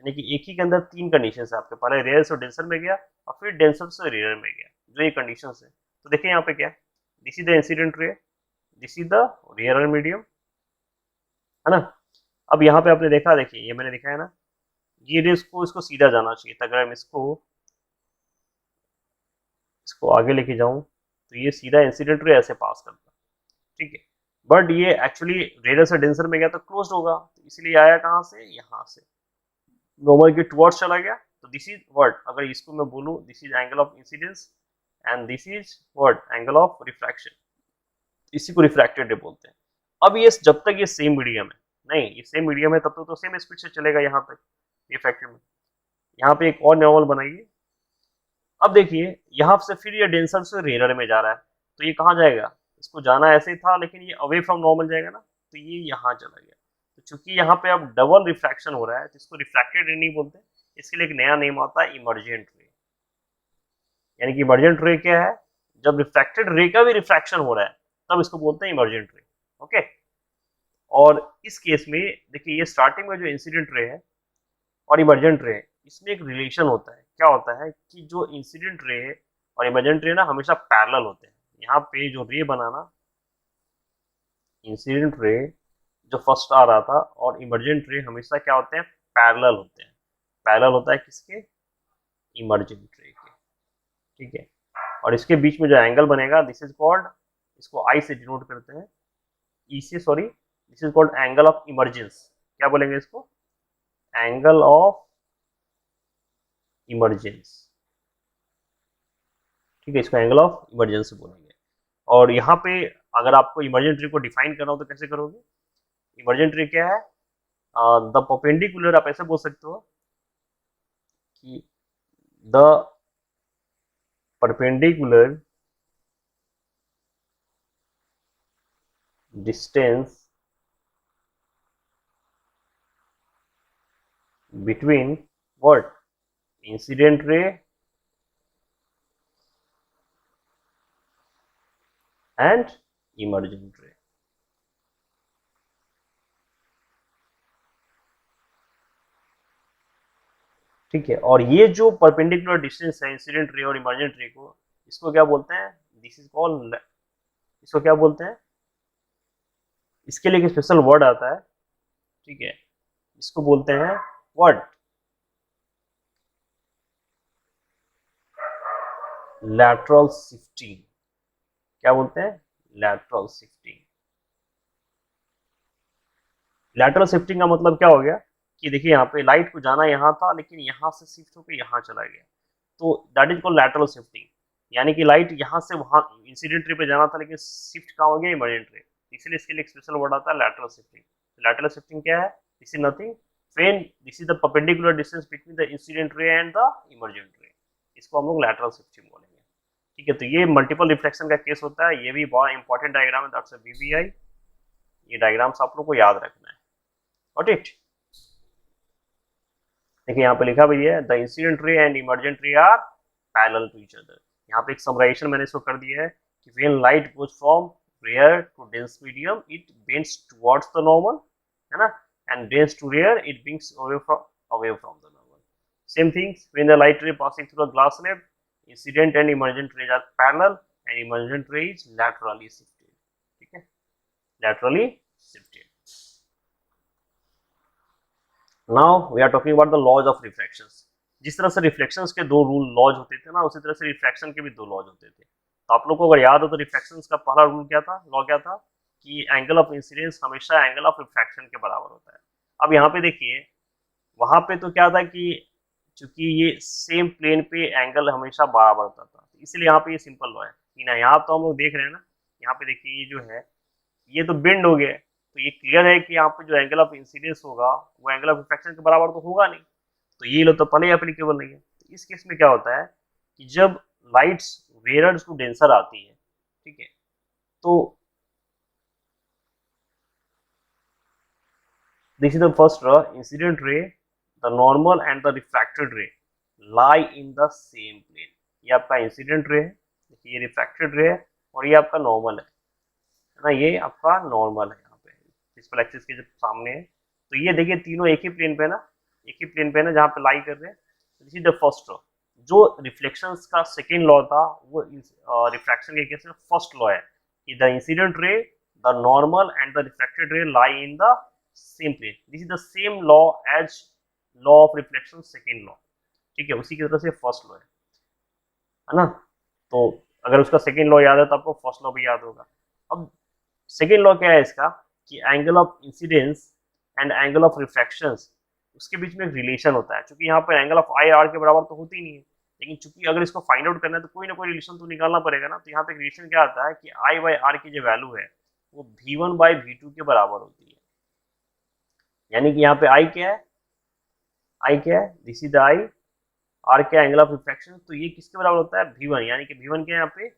यानी कि एक ही के अंदर तीन कंडीशन है आपके, पहले रेयर से डेंसर में गया और फिर डेंसर से रेयर में गया, जो ये कंडीशन है। तो देखिए यहाँ पे क्या, this is the incident ray, this is the rare medium, है ना। अब यहाँ पे आपने देखा, देखिए ये मैंने दिखाया ना, ये रेस को इसको सीधा जाना चाहिए था। अगर हम इसको आगे लेके जाऊं तो ये सीधा इंसिडेंट रे ऐसे पास करता, ठीक है। बट ये एक्चुअली रेडियस से डेंसर में गया तो क्लोज होगा, तो इसलिए आया कहाँ से, यहाँ से नॉर्मल के टुवर्ड्स चला गया। तो दिस इज व्हाट, अगर इसको मैं बोलूं, this is angle of incidence and this is what, angle of refraction. इसी को रिफ्रैक्टेड रे बोलते हैं। अब ये जब तक ये सेम मीडियम है, नहीं ये सेम मीडियम है तब तक तो सेम स्पीड से चलेगा यहाँ तक, ये फैक्टर में। यहाँ पे एक और नॉर्मल बनाइए। अब देखिए यहाँ से फिर ये डेंसर से रेयर में जा रहा है, तो ये कहाँ जाएगा, इसको जाना ऐसे ही था लेकिन ये अवे फ्रॉम नॉर्मल जाएगा ना, तो ये यहाँ चला गया। तो चूंकि यहाँ पे अब डबल रिफ्रैक्शन हो रहा है तो इसको रिफ्रैक्टेड रे नहीं बोलते, इसके लिए एक नया नेम आता है इमर्जेंट रे। यानी कि इमर्जेंट रे क्या है, जब रिफ्रैक्टेड रे का भी रिफ्रैक्शन हो रहा है तब इसको बोलते हैं इमर्जेंट रे। ओके, और इस केस में देखिए ये स्टार्टिंग में जो इंसिडेंट रे है और इमर्जेंट रे है, इसमें एक रिलेशन होता है। क्या होता है कि जो इंसिडेंट रे है और इमर्जेंट रे ना हमेशा पैरेलल होते हैं। यहाँ पे जो रे बनाना, इंसिडेंट रे जो फर्स्ट आ रहा था और इमर्जेंट रे हमेशा क्या होते हैं, पैरेलल होते हैं। पैरेलल होता है किसके, इमर्जेंट रे के। ठीक है, और इसके बीच में जो एंगल बनेगा दिस इज कॉल्ड, इसको आई से डिनोट करते हैं, ई से, sorry, this is called angle of emergence. क्या बोलेंगे इसको, एंगल ऑफ इमर्जेंस। ठीक है, इसको एंगल ऑफ इमरजेंसी बोलेंगे। और यहाँ पे अगर आपको इमर्जेंट रे को डिफाइन करना हो तो कैसे करोगे, इमर्जेंट रे क्या है, द परपेंडिकुलर, आप ऐसे बोल सकते हो कि the perpendicular distance between what, incident ray and emergent रे। ठीक है, और ये जो परपेंडिकुलर डिस्टेंस है इंसिडेंट रे और इमर्जेंट रे को, इसको क्या बोलते हैं, दिस इज कॉल्ड, इसको क्या बोलते हैं, इसके लिए एक स्पेशल वर्ड आता है। ठीक है, इसको बोलते हैं व्हाट, लैटरल शिफ्टिंग। क्या बोलते हैं, लैटरल शिफ्टिंग। लैटरल शिफ्टिंग का मतलब क्या हो गया कि देखिए यहाँ पे लाइट को जाना यहाँ था लेकिन यहाँ से शिफ्ट होकर यहाँ चला गया, तो that is called lateral shifting. यानी कि लाइट यहाँ से वहाँ इंसिडेंट रे पे जाना था लेकिन शिफ्ट कहाँ हो गया, इमर्जेंट रे। इसलिए इसके लिए एक स्पेशल वर्ड आता है लैटरल शिफ्टिंग। लैटरल शिफ्टिंग क्या है, this is nothing when this is the perpendicular distance between the incident ray and the emergent रे, इसको हम लोग लैटरल शिफ्टिंग बोलेंगे। ठीक है, तो ये मल्टीपल रिफ्लेक्शन का केस होता है, ये भी बहुत इंपॉर्टेंट डायग्राम है, दैट्स अ वीवीआई। ये डायग्राम्स आप लोग को याद रखना है। Got it. देखिए यहाँ पे लिखा भी है the incident ray and emergent ray are parallel to each other. यहाँ पे एक समराइजेशन मैंने इसको कर दिया है कि when light goes from rare to dense medium it bends towards the normal, है ना, and dense to rare it brings away from the normal. Same things when the light ray passing through the glass slab, incident and emergent rays are parallel and emergent ray is laterally shifted. ठीक है, laterally shifted. Now we are talking about the laws of refractions. जिस तरह से reflections के दो rule laws होते थे ना, उसी तरह से रिफ्रैक्शन के भी दो लॉज होते थे। तो आप लोग को अगर याद हो तो रिफ्रैक्शंस का पहला रूल क्या था, लॉ क्या था, कि एंगल ऑफ इंसिडेंस हमेशा एंगल ऑफ रिफ्रैक्शन के बराबर होता है। अब यहाँ पे देखिए, वहां पे तो क्या था कि चूंकि ये सेम प्लेन पे एंगल हमेशा बराबर होता था, इसलिए यहाँ पे ये सिंपल लॉ है कि ना। यहाँ तो हम लोग देख रहे हैं ना, यहाँ पे देखिए ये जो है ये तो बेंड हो गया है, तो ये क्लियर है कि यहाँ पे जो एंगल ऑफ इंसिडेंस होगा वो एंगल ऑफ रिफ्रैक्शन के बराबर तो होगा नहीं, तो ये लो तो पहले एप्लीकेबल नहीं है। तो इस केस में क्या होता है कि जब लाइट्स रेयर टू डेंसर आती है, ठीक है, तो this is the first law, incident ray, the normal and the refracted ray lie in the same plane. ये आपका इंसिडेंट रे है, देखिए ये रिफ्रैक्टेड रे है, और ये आपका नॉर्मल है ना, ये आपका नॉर्मल है यहाँ पे प्रिंसिपल एक्सिस के जब सामने है। तो ये देखिए तीनों एक ही प्लेन पे ना, एक ही प्लेन पे ना जहाँ पे लाई कर रहे हैं। This is the first law. जो रिफ्लेक्शंस का सेकेंड लॉ था वो रिफ्रैक्शन के केस में फर्स्ट लॉ है कि the incident ray, the normal and the reflected ray lie in the same plane. This is the same law as law of reflection second law. ठीक है, उसी की तरह से फर्स्ट लॉ है ना। तो अगर उसका सेकेंड लॉ याद है तो आपको फर्स्ट लॉ भी याद होगा। अब सेकेंड लॉ क्या है इसका, कि angle of incidence and angle of refractions, उसके बीच में एक रिलेशन होता है। क्योंकि यहाँ पर एंगल ऑफ आई आर के बराबर तो होती ही नहीं है, लेकिन चूंकि अगर इसको फाइंड आउट करना है तो कोई ना कोई रिलेशन तो निकालना पड़ेगा ना। तो यहाँ पे रिलेशन क्या आता है कि आई बाई आर की जो वैल्यू है वो V1 बाई V2 के बराबर होती है। यानी कि यहाँ पे आई क्या है, आई क्या है, this is the I, R क्या एंगल ऑफ रिफ्रैक्शन, तो ये किसके बराबर होता है, V1। यानी कि V1 क्या है यहाँ पे,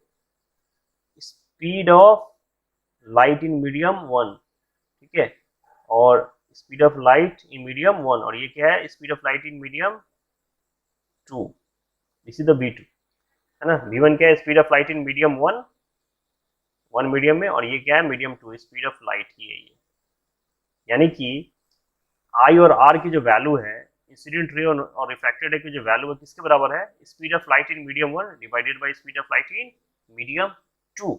speed of light in medium 1, ठीक है, और speed of light in medium 1, और ये क्या है, speed of light in medium 2, this is the v2, है ना। v1 क्या है, speed of light in medium 1 medium में, और ये क्या है, मीडियम 2, स्पीड ऑफ लाइट की है ये। यानी कि आई और आर की जो वैल्यू है, इंसिडेंट रे और रिफ्रैक्टेड रे की जो वैल्यू है, किसके बराबर है, speed of light in medium 1 divided by speed of light in medium 2।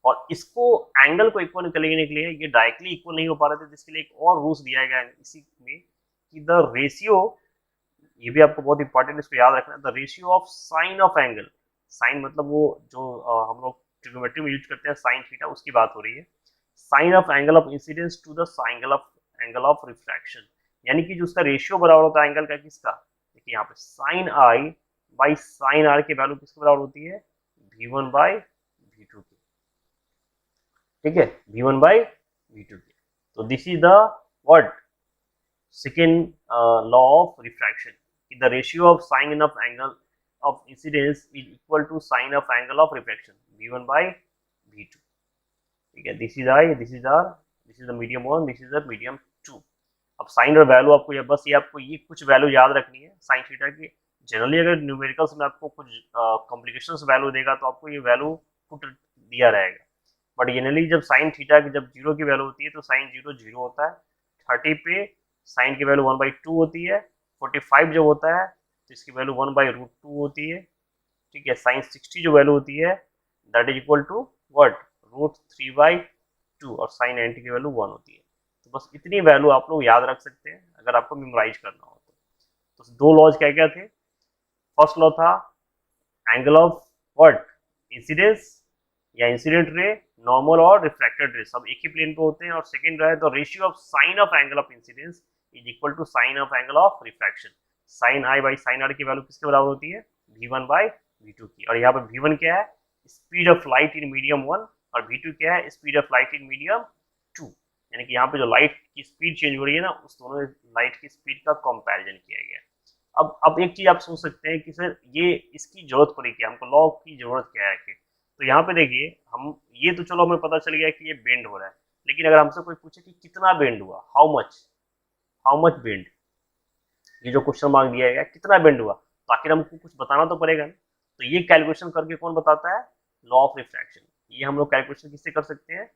और इसको एंगल को इक्वल करने के लिए ये डायरेक्टली इक्वल नहीं हो पा रहे थे, जिसके लिए एक और रूल्स दिया गया है इसी में कि द रेशियो, ये भी आपको बहुत इंपॉर्टेंट, इसको याद रखना, the ratio of sine of angle, sine मतलब वो जो हम लोग ट्रिग्नोमेट्री में यूज करते हैं साइन थीटा, उसकी बात हो रही है, sine of angle of incidence to the angle of refraction, यानी कि जो उसका रेशियो बराबर होता है एंगल का, किसका, देखिए यहाँ पे sine I by sine R की वैल्यू किसके बराबर होती है, v1 बाई v2 की, ठीक है, v1 बाई v2 की। तो this is the what, second law of refraction, the ratio of sine of angle of incidence is equal to sine of angle of refraction, v1 by v2, ठीक है। This is I, this is R, this is the medium 1, this is the medium 2। अब sign और value आपको ये बस ये आपको ये कुछ वैल्यू याद रखनी है साइन थीटा की। जनरली अगर न्यूमेरिकल्स में आपको कुछ कॉम्प्लिकेशंस वैल्यू देगा तो आपको ये वैल्यू पुट दिया रहेगा, बट जनरली जब साइन थीटा की जब 0 की वैल्यू होती है तो साइन 0 0 होता है, 30 पे साइन की वैल्यू 1/2 होती है, 45 जब होता है तो इसकी वैल्यू 1/√2 होती है, ठीक है। साइन 60 जो वैल्यू होती है that is equal to what, √3/2, और साइन 90 की वैल्यू 1 होती है। तो बस इतनी वैल्यू आप लोग याद रख सकते हैं अगर आपको मेमोराइज करना हो तो दो लॉज क्या क्या थे, फर्स्ट लॉ था एंगल ऑफ व्हाट, इंसिडेंस या इंसिडेंट रे, नॉर्मल और रिफ्रैक्टेड रे सब एक ही प्लेन पे होते हैं, और सेकंड है तो ratio of sine of angle of incidence is equal to sine of angle of refraction, sine I by sine R की वैल्यू किसके बराबर होती है, v1 बाई v2 की। और यहाँ पे v1 क्या है, speed of light in medium 1, और v2 क्या है, speed of light in medium 2, यानी कि यहाँ पे जो लाइट की स्पीड चेंज हो रही है ना, उस दोनों लाइट की स्पीड का कंपैरिजन किया गया है। अब एक चीज आप सोच सकते हैं कि सर ये इसकी जरूरत पड़ी क्या, हमको लॉ की जरूरत क्या है कि, तो यहाँ पे देखिए हम ये तो चलो हमें पता चल गया कि ये बेंड हो रहा है, लेकिन अगर हमसे कोई पूछे कि कितना बेंड हुआ, हाउ मच बेंड, ये जो क्वेश्चन मार्क दिया गया कितना बेंड हुआ, तो आखिर हमको कुछ बताना तो पड़ेगा ना। तो ये कैलकुलेशन करके कौन बताता है, लॉ ऑफ रिफ्रैक्शन। ये हम लोग कैलकुलेशन किससे कर सकते हैं,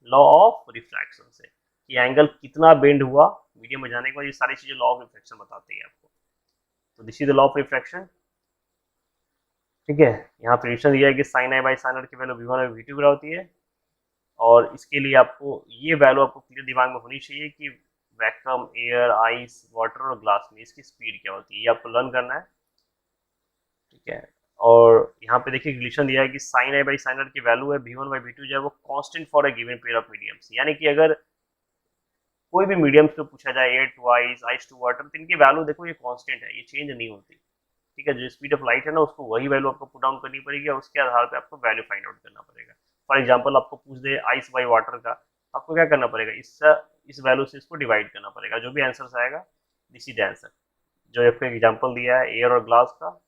लॉ ऑफ रिफ्रैक्शन से, कि एंगल कितना बेंड हुआ, मीडियम में जाने के बाद ये सारी चीजें लॉ ऑफ रिफ्रैक्शन बताती है आपको। तो this is the law of refraction, ठीक है। यहाँ प्रेडिक्शन दिया है कि sine I by sine R की वैल्यू v1 और v2 बराबर होती है, और इसके लिए आपको ये वैल्यू आपको क्लियर दिमाग में होनी चाहिए कि वैक्यूम, एयर, आइस, वाटर और ग्लास में इसकी स्पीड क्या होती है, ये आपको लर्न करना है, ठीक है। और यहाँ पे देखिए रिलेशन दिया है कि sine I by sine R की वैल्यू है v1 बाई v2 जो है वो constant for a given pair of mediums, यानी कि अगर कोई भी मीडियम्स को पूछा जाए, air to ice, ice to water, तो इनकी वैल्यू देखो ये कांस्टेंट है, ये चेंज नहीं होती, ठीक है। जो स्पीड ऑफ लाइट है ना उसको वही वैल्यू आपको पुट डाउन करनी पड़ेगी, और उसके आधार पे आपको वैल्यू फाइंड आउट करना पड़ेगा। फॉर एग्जांपल आपको पूछ दे आइस बाई वाटर का, आपको क्या करना पड़ेगा, इस वैल्यू से इसको डिवाइड करना पड़ेगा, जो भी आंसर आएगा दिस इज आंसर। जो आपको एग्जांपल दिया है एयर और ग्लास का,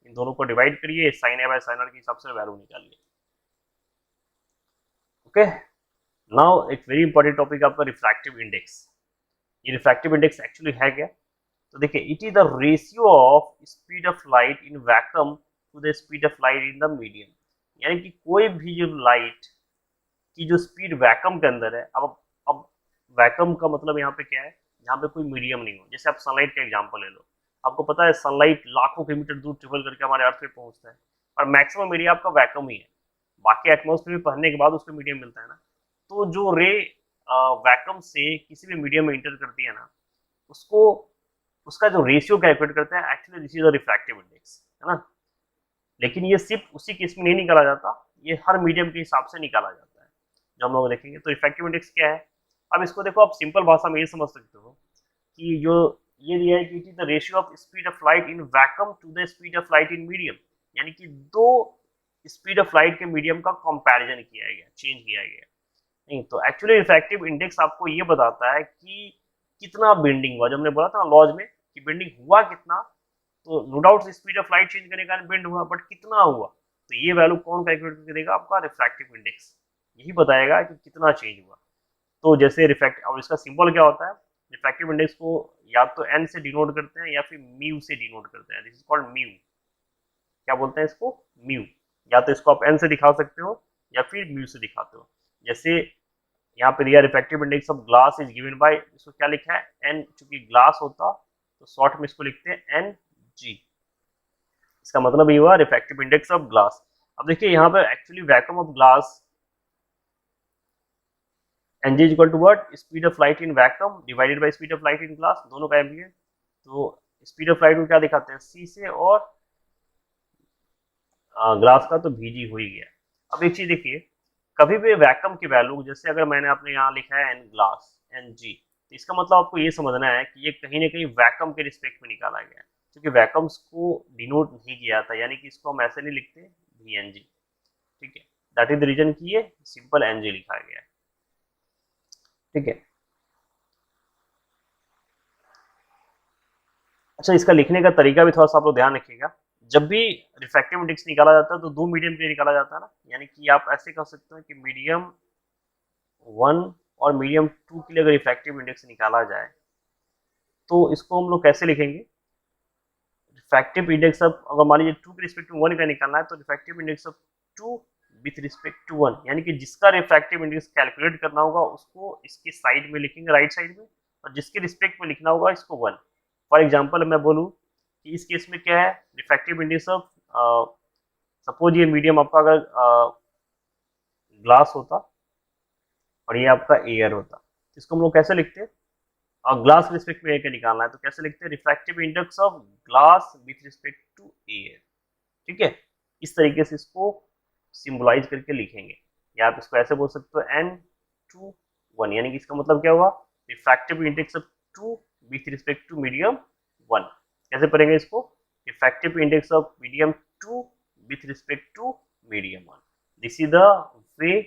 इन दोनों को डिवाइड करिए, sine A by sine R के हिसाब से वैल्यू निकालिए, ओके। नाउ एक वेरी इंपॉर्टेंट टॉपिक आपका रिफ्रैक्टिव इंडेक्स। ये रिफ्रैक्टिव इंडेक्स एक्चुअली है क्या, तो देखिए it is the ratio of speed of light in vacuum to the speed of light in the medium, यानी कि कोई भी जो लाइट की जो स्पीड वैक्यूम के अंदर है, अब वैक्यूम का मतलब यहाँ पे क्या है, यहाँ पे कोई मीडियम नहीं हो। जैसे आप सनलाइट का एग्जांपल ले लो, आपको पता है सनलाइट लाखों किलोमीटर दूर ट्रेवल करके हमारे अर्थ पे पहुंचता है, और मैक्सिमम एरिया आपका वैक्यूम ही है, बाकी एटमॉस्फेयर में पढ़ने के बाद उसको मीडियम मिलता है ना। तो जो रे वैक्यूम से किसी भी मीडियम में इंटर करती है ना, उसको उसका जो रेशियो कैलकुलेट करते हैं, actually this is the refractive index, है ना। लेकिन ये सिर्फ उसी केस में नहीं निकाला जाता, ये हर मीडियम के हिसाब से निकाला जाता है, जो हम लोग देखेंगे। तो रिफ्रैक्टिव इंडेक्स क्या है, अब इसको देखो आप सिंपल भाषा में ये समझ सकते हो कि जो ये दिया है कि it is the ratio of speed of light in vacuum to the speed of light in medium, यानी कि दो स्पीड ऑफ लाइट के मीडियम का कंपैरिजन किया गया, चेंज किया गया। नहीं तो एक्चुअली रिफ्रैक्टिव इंडेक्स आपको ये बताता है कि कितना बेंडिंग हुआ, जो हमने बोला था ना लॉज में कि बेंडिंग हुआ कितना, तो no doubt speed of light change करने के कारण बेंड हुआ, बट कितना हुआ, तो ये वैल्यू कौन कैलकुलेट करके देगा, आपका रिफ्रैक्टिव इंडेक्स यही बताएगा कि कितना चेंज हुआ। तो जैसे रिफ्रैक्ट, और इसका सिंबल क्या होता है, रिफ्रैक्टिव इंडेक्स को या तो एन से डिनोट करते हैं या फिर म्यू से डिनोट करते हैं, दिस इज कॉल्ड म्यू, क्या बोलते हैं इसको, म्यू। या तो इसको आप एन से दिखा सकते हो या फिर म्यू से दिखाते हो। जैसे यहाँ पे दिया refractive index of glass is given by, इसको क्या लिखा है, एन, चूंकि ग्लास होता तो शॉर्ट में इसको लिखते हैं एन जी। इसका मतलब ये हुआ रिफ्रैक्टिव इंडेक्स ऑफ ग्लास। अब देखिए यहाँ पे actually vacuum of glass N G is equal to what, speed of light in vacuum divided by speed of light in glass, दोनों का एम्बियंट। तो स्पीड ऑफ लाइट को क्या दिखाते हैं, सी से, और ग्लास का तो भीजी हो ही गया। अब एक चीज देखिए, कभी भी वैक्यूम की वैल्यू, जैसे अगर मैंने आपने यहाँ लिखा है एन ग्लास एन जी, तो इसका मतलब आपको ये समझना है कि ये कहीं ना कहीं वैक्यूम के रिस्पेक्ट में निकाला गया है, क्योंकि वैक्यूम्स को डिनोट नहीं किया था, यानी कि इसको हम ऐसे नहीं लिखते वी एन जी, ठीक है। दैट इज द रीजन कि ये सिंपल एन जी लिखा गया है, ठीक है। अच्छा, इसका लिखने का तरीका भी थोड़ा सा आप लोग ध्यान रखिएगा। जब भी रिफ्रैक्टिव इंडेक्स निकाला जाता है तो दो मीडियम के लिए निकाला जाता है ना, यानी कि आप ऐसे कह सकते हो कि मीडियम 1 और मीडियम 2 के लिए अगर रिफ्रैक्टिव इंडेक्स निकाला जाए तो इसको हम लोग कैसे लिखेंगे, रिफ्रैक्टिव इंडेक्स ऑफ, अगर मान लीजिए 2 के रिस्पेक्ट में 1 का निकालना है तो refractive index of 2 with respect to 1, यानी कि जिसका रिफ्रैक्टिव इंडेक्स कैलकुलेट करना होगा उसको इसके साइड में लिखेंगे, राइट साइड में, और जिसके रिस्पेक्ट में लिखना होगा इसको 1। फॉर एग्जाम्पल मैं बोलूँ कि इस केस में क्या है, रिफ्रैक्टिव इंडेक्स ऑफ, सपोज ये मीडियम आपका अगर ग्लास होता और ये आपका एयर होता, तो इसको हम लोग कैसे लिखते हैं, और ग्लास रिस्पेक्ट में एयर का निकालना है तो कैसे लिखते हैं, refractive index of glass with respect to air, ठीक है। इस तरीके से इसको सिंबलाइज करके लिखेंगे, या आप इसको ऐसे बोल सकते हो एन टू 1, यानी कि इसका मतलब क्या हुआ, refractive index of 2 with respect to medium 1। कैसे पढ़ेंगे इसको, refractive index of medium 2 with respect to medium 1। This is the way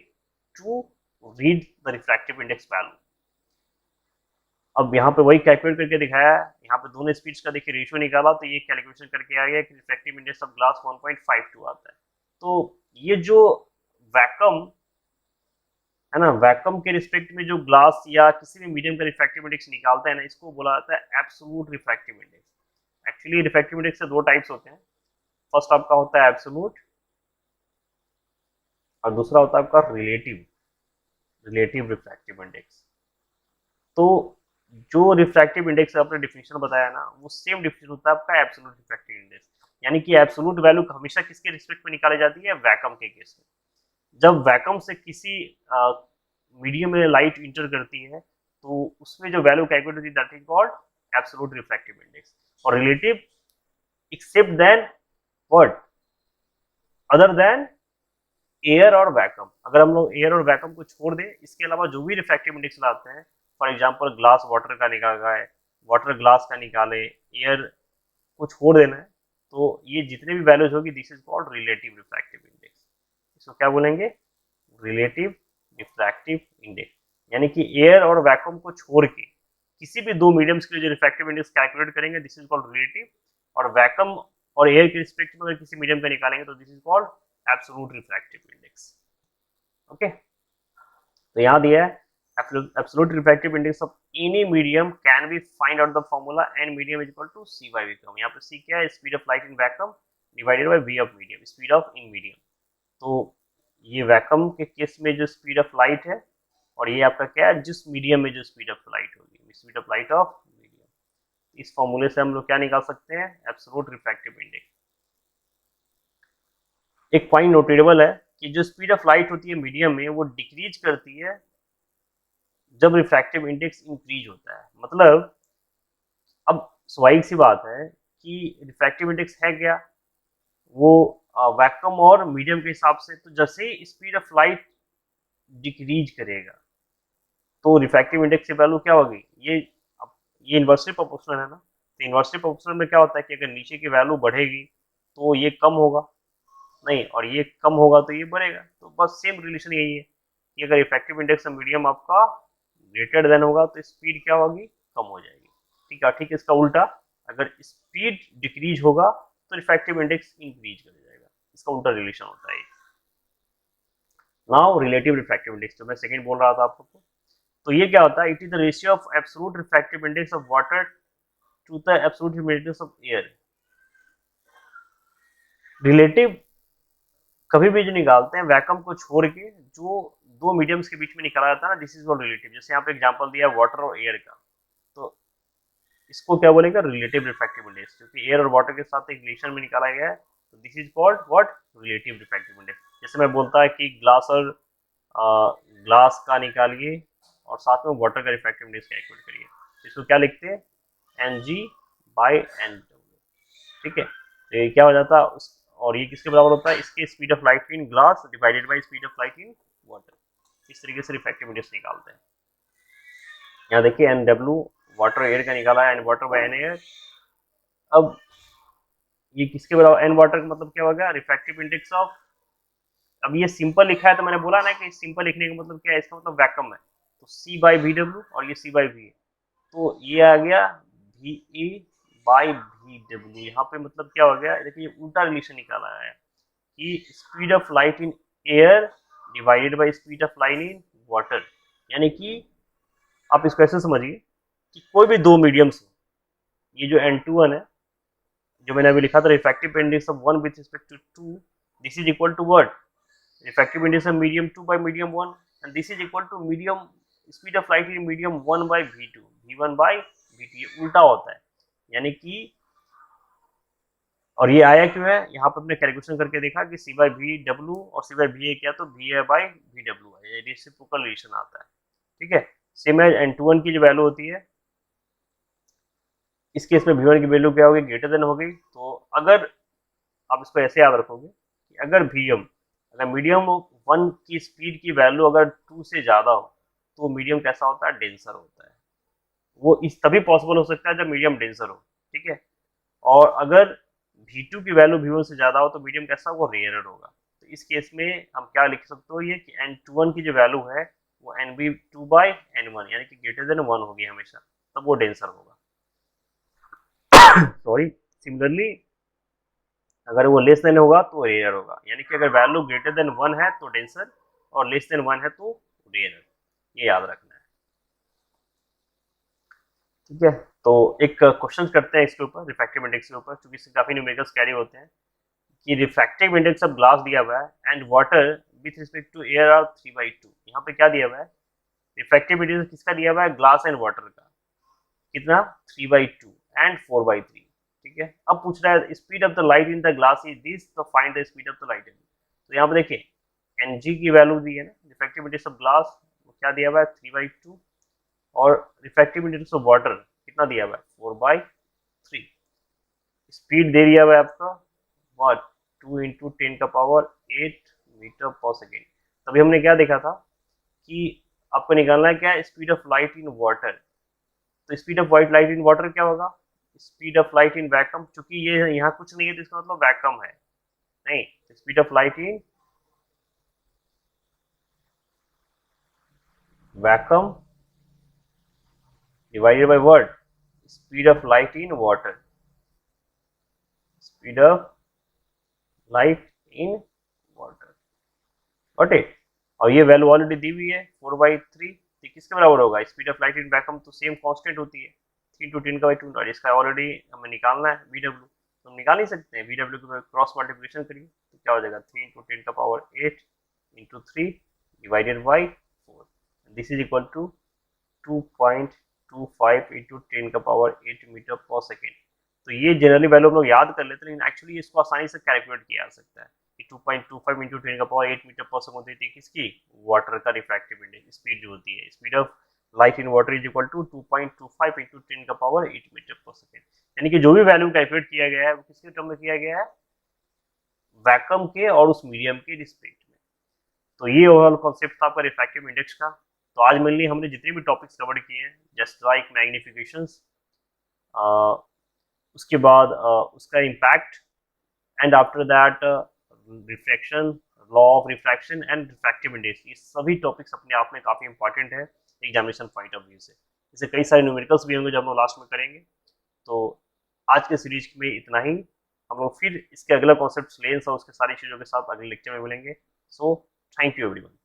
to read the refractive index value. अब यहाँ पे वही कैलकुलेट करके दिखाया है, यहाँ पे दोनों स्पीड्स का देखिए रेशियो निकाला तो ये कैलकुलेशन करके आ गया कि रिफ्रैक्टिव इंडेक्स ऑफ ग्लास 1.52 आता है। तो ये जो वैक्यूम है ना, वैक्यूम के रिस्पेक्ट में जो ग्लास या किसी भी मीडियम का रिफ्रैक्टिव इंडेक्स निकालते हैं ना, इसको बोला जाता है absolute refractive index. Actually refractive index से दो टाइप्स होते हैं, फर्स्ट आपका होता है एब्सोल्यूट और दूसरा होता है आपका रिलेटिव रिलेटिव रिफ्रैक्टिव इंडेक्स। तो जो रिफ्रैक्टिव इंडेक्स आपने डिफिनेशन बताया ना, वो सेम डिफिनेशन होता है आपका एब्सोल्यूट रिफ्रैक्टिव इंडेक्स, यानी कि एब्सोल्यूट वैल्यू हमेशा किसके रिस्पेक्ट में निकाली जाती है, वैक्यूम के केस में। जब वैक्यूम से किसी मीडियम में लाइट इंटर करती है तो उसमें जो वैल्यू कैलकुलेट होती है that is called absolute refractive index. और relative except than what, other than air और वैक्यूम। अगर हम लोग एयर और वैक्यूम को छोड़ दें, इसके अलावा जो भी रिफ्रैक्टिव इंडेक्स लाते हैं, फॉर एग्जांपल ग्लास वाटर का निकाला है, वाटर ग्लास का निकाले, एयर को छोड़ देना है, तो ये जितने भी वैल्यूज होगी this is called relative refractive index. इसको क्या बोलेंगे, रिलेटिव रिफ्रैक्टिव इंडेक्स। यानी कि एयर और वैक्यूम को छोड़ के किसी भी दो मीडियम्स के लिए जो रिफ्रैक्टिव इंडेक्स कैलकुलेट करेंगे दिस इज कॉल्ड रिलेटिव, और वैक्यूम और एयर के रिस्पेक्ट में अगर किसी मीडियम का निकालेंगे तो this is called absolute refractive index. Okay, तो यहाँ दिया है absolute refractive index of any medium can be find out the formula and medium is equal to c by vacuum। यहाँ पे c क्या है, speed of light in vacuum divided by v of medium, speed of in medium। तो ये vacuum के case में जो speed of light है, और ये आपका क्या है, जिस मीडियम में जो स्पीड ऑफ लाइट होगी, speed of light of medium. इस फॉर्मूले से हम लोग क्या निकाल सकते हैं, एब्सोल्यूट रिफ्रैक्टिव इंडेक्स। एक पॉइंट नोटेबल है कि जो स्पीड ऑफ लाइट होती है मीडियम में वो डिक्रीज करती है जब रिफ्रैक्टिव इंडेक्स इंक्रीज होता है। मतलब अब स्वाभाविक सी बात है कि रिफ्रैक्टिव इंडेक्स है क्या, वो वैक्यूम और मीडियम के हिसाब से, तो जैसे स्पीड ऑफ लाइट डिक्रीज करेगा तो रिफ्रैक्टिव इंडेक्स की वैल्यू क्या होगी, ये इन्वर्सली प्रोपोर्शनल है ना, तो इन्वर्सली प्रोपोर्शनल में क्या होता है कि अगर नीचे की वैल्यू बढ़ेगी तो ये कम होगा, नहीं, और ये कम होगा तो ये बढ़ेगा। तो बस सेम रिलेशन यही है कि अगर इफेक्टिव इंडेक्स मीडियम आपका ग्रेटर देन होगा तो स्पीड क्या होगी, कम हो जाएगी। ठीक है, ठीक, इसका उल्टा, अगर स्पीड डिक्रीज होगा तो इफेक्टिव इंडेक्स इंक्रीज कर जाएगा, इसका उल्टा रिलेशन होता है। नाउ रिलेटिव रिफ्रैक्टिव इंडेक्स, जो मैं सेकंड बोल रहा था आपको, तो ये क्या होता है, it is the ratio of absolute refractive index of water to the absolute index of air. Relative कभी भी जो निकालते हैं वैक्यूम को छोड़ के, जो दो मीडियम्स के बीच में निकाला जाता है ना, दिस इज कॉल्ड रिलेटिव। जैसे यहाँ पे एग्जांपल दिया वाटर और एयर का, तो इसको क्या बोलेगा, रिलेटिव रिफ्रैक्टिव इंडेक्स, क्योंकि एयर और वाटर के साथ एक रिलेशन में निकाला गया है, तो this is called what, relative refractive index. जैसे मैं बोलता है कि ग्लास और ग्लास का निकालिए और साथ में वाटर का रिफ्रैक्टिव इंडेक्स कैलकुलेट करिए, इसको क्या लिखते हैं, N G by N W, ठीक है। तो ये क्या हो जाता है और ये किसके बराबर होता है, इसके speed of light in glass divided by speed of light in water. इस तरीके से रिफ्रैक्टिव इंडेक्स निकालते हैं। यहाँ देखिए एन डब्ल्यू वाटर एयर का निकाला है, N water by N air. अब ये किसके बराबर, एन वाटर का मतलब क्या हो गया, रिफ्रैक्टिव इंडेक्स ऑफ, अब ये सिंपल लिखा है तो मैंने बोला ना कि सिंपल लिखने का मतलब क्या है, इसका मतलब वैक्यूम है, तो सी बाई वी डब्ल्यू और ये सी बाई वी है, तो ये आ गया V A by V W. यहाँ पे मतलब क्या हो गया, देखिए उल्टा रिलेशन निकाला है कि speed of light in air divided by speed of light in water. यानी कि आप इसको ऐसे समझिए कि कोई भी दो मीडियम्स, ये जो N21 है, जो मैंने अभी लिखा था refractive index of 1 with respect to 2, this is equal to what, refractive index of medium 2 by medium 1, and this is equal to medium speed of light in medium 1 by v2, v1 by v2, ये उल्टा होता है। यानी कि और ये आया क्यों है, यहाँ पे अपने कैलकुलेशन करके देखा कि सी बाई वी डब्ल्यू और सी बाई वी ए क्या, तो V A by V W है, ये रेसिप्रोकल रिलेशन आता है, ठीक है। सेम एज N21 की जो वैल्यू होती है, इस केस में V1 की वैल्यू क्या होगी, ग्रेटर देन होगी। तो अगर आप इसको ऐसे याद रखोगे कि अगर Vm, अगर मीडियम 1 की स्पीड की वैल्यू अगर 2 से ज़्यादा हो, तो मीडियम कैसा होता है, डेंसर होता है। वो इस तभी पॉसिबल हो सकता है जब मीडियम डेंसर हो, ठीक है। और अगर V2 की वैल्यू V1 से ज़्यादा हो तो मीडियम कैसा होगा, रेयरर होगा। तो इस केस में हम क्या लिख सकते हो, ये कि N21 की जो वैल्यू है वो NV2 बाई N1 यानी कि ग्रेटर देन 1 होगी हमेशा, तब वो डेंसर होगा। सॉरी, सिमिलरली अगर वो लेस देन होगा तो रेयर होगा, यानी कि अगर वैल्यू ग्रेटर देन 1 है तो डेंसर और लेस देन 1 है तो रेयर, ये याद रखना है, ठीक है। तो एक क्वेश्चन करते हैं इसके ऊपर, रिफ्रैक्टिव इंडेक्स के ऊपर, क्योंकि इससे काफी न्यूमेरिकल्स कैरी होते हैं। कि रिफ्रैक्टिव इंडेक्स ऑफ ग्लास दिया हुआ है and water with respect to air are 3/2। यहाँ पे क्या दिया हुआ है, रिफ्रैक्टिव इंडेक्स किसका दिया हुआ है, ग्लास एंड वाटर का, कितना 3/2 एंड 4/3, ठीक है। अब पूछ रहा है speed of the light in the glass is this, तो find the speed of the light in. तो यहाँ पे देखिए एन जी की वैल्यू दी है ना, रिफ्रैक्टिव इंडेक्स ऑफ ग्लास क्या दिया हुआ है 3/2, और रिफ्रैक्टिव इंडेक्स ऑफ वाटर कितना दिया हुआ है 4/3। स्पीड दे दिया हुआ है आपका what 2 into 10⁸ metre per second. तभी हमने क्या देखा था कि आपको निकालना है क्या, speed of light in water. तो speed of white light in water क्या होगा, speed of light in vacuum, चूंकि ये यहाँ कुछ नहीं है तो इसका मतलब वैक्यूम है, नहीं, speed of light in vacuum divided by what, speed of light in water, speed of light in water, got it. और ये वैल्यू ऑलरेडी दी हुई है 4/3, तो किसके बराबर होगा, speed of light in vacuum तो सेम कांस्टेंट होती है 3 × 10⁻², और इसका ऑलरेडी हमें निकालना है वी डब्ल्यू, तो हम निकाल ही सकते हैं। वी डब्ल्यू को क्रॉस मल्टीप्लिकेशन करिए तो क्या हो जाएगा 3 × 10⁸ into 3 divided by 4, this is equal to 2.25 into 10⁸ metre per second. तो ये जनरली वैल्यू हम लोग याद कर लेते हैं, लेकिन एक्चुअली इसको आसानी से कैलकुलेट किया जा सकता है कि 2.25 इंटू 10⁸ मीटर पर सेकेंड होती है किसकी, वाटर का रिफ्रैक्टिव इंडेक्स स्पीड जो होती है, speed of light in water is equal to 2.25 into 10⁸ metre per second. यानी कि जो भी वैल्यू कैलकुलेट किया गया है वो किसके टर्म में किया गया है, वैक्यूम के और उस मीडियम के रिस्पेक्ट में। तो ये ओवरऑल कॉन्सेप्ट था आपका रिफ्रैक्टिव इंडेक्स का। तो आज मेनली हमने जितने भी टॉपिक्स कवर किए हैं, जस्ट लाइक मैग्निफिकेशंस, उसके बाद उसका impact, and after that refraction, law of refraction and refractive index, ये सभी टॉपिक्स अपने आप में काफ़ी इंपॉर्टेंट है एग्जामिनेशन पॉइंट ऑफ व्यू से। इससे कई सारे न्यूमेरिकल्स भी होंगे जो हम लोग लास्ट में करेंगे। तो आज के सीरीज में इतना ही, हम लोग फिर इसके अगला कॉन्सेप्ट लेंस और उसके सारी चीज़ों के साथ अगले लेक्चर में मिलेंगे। So thank you everyone.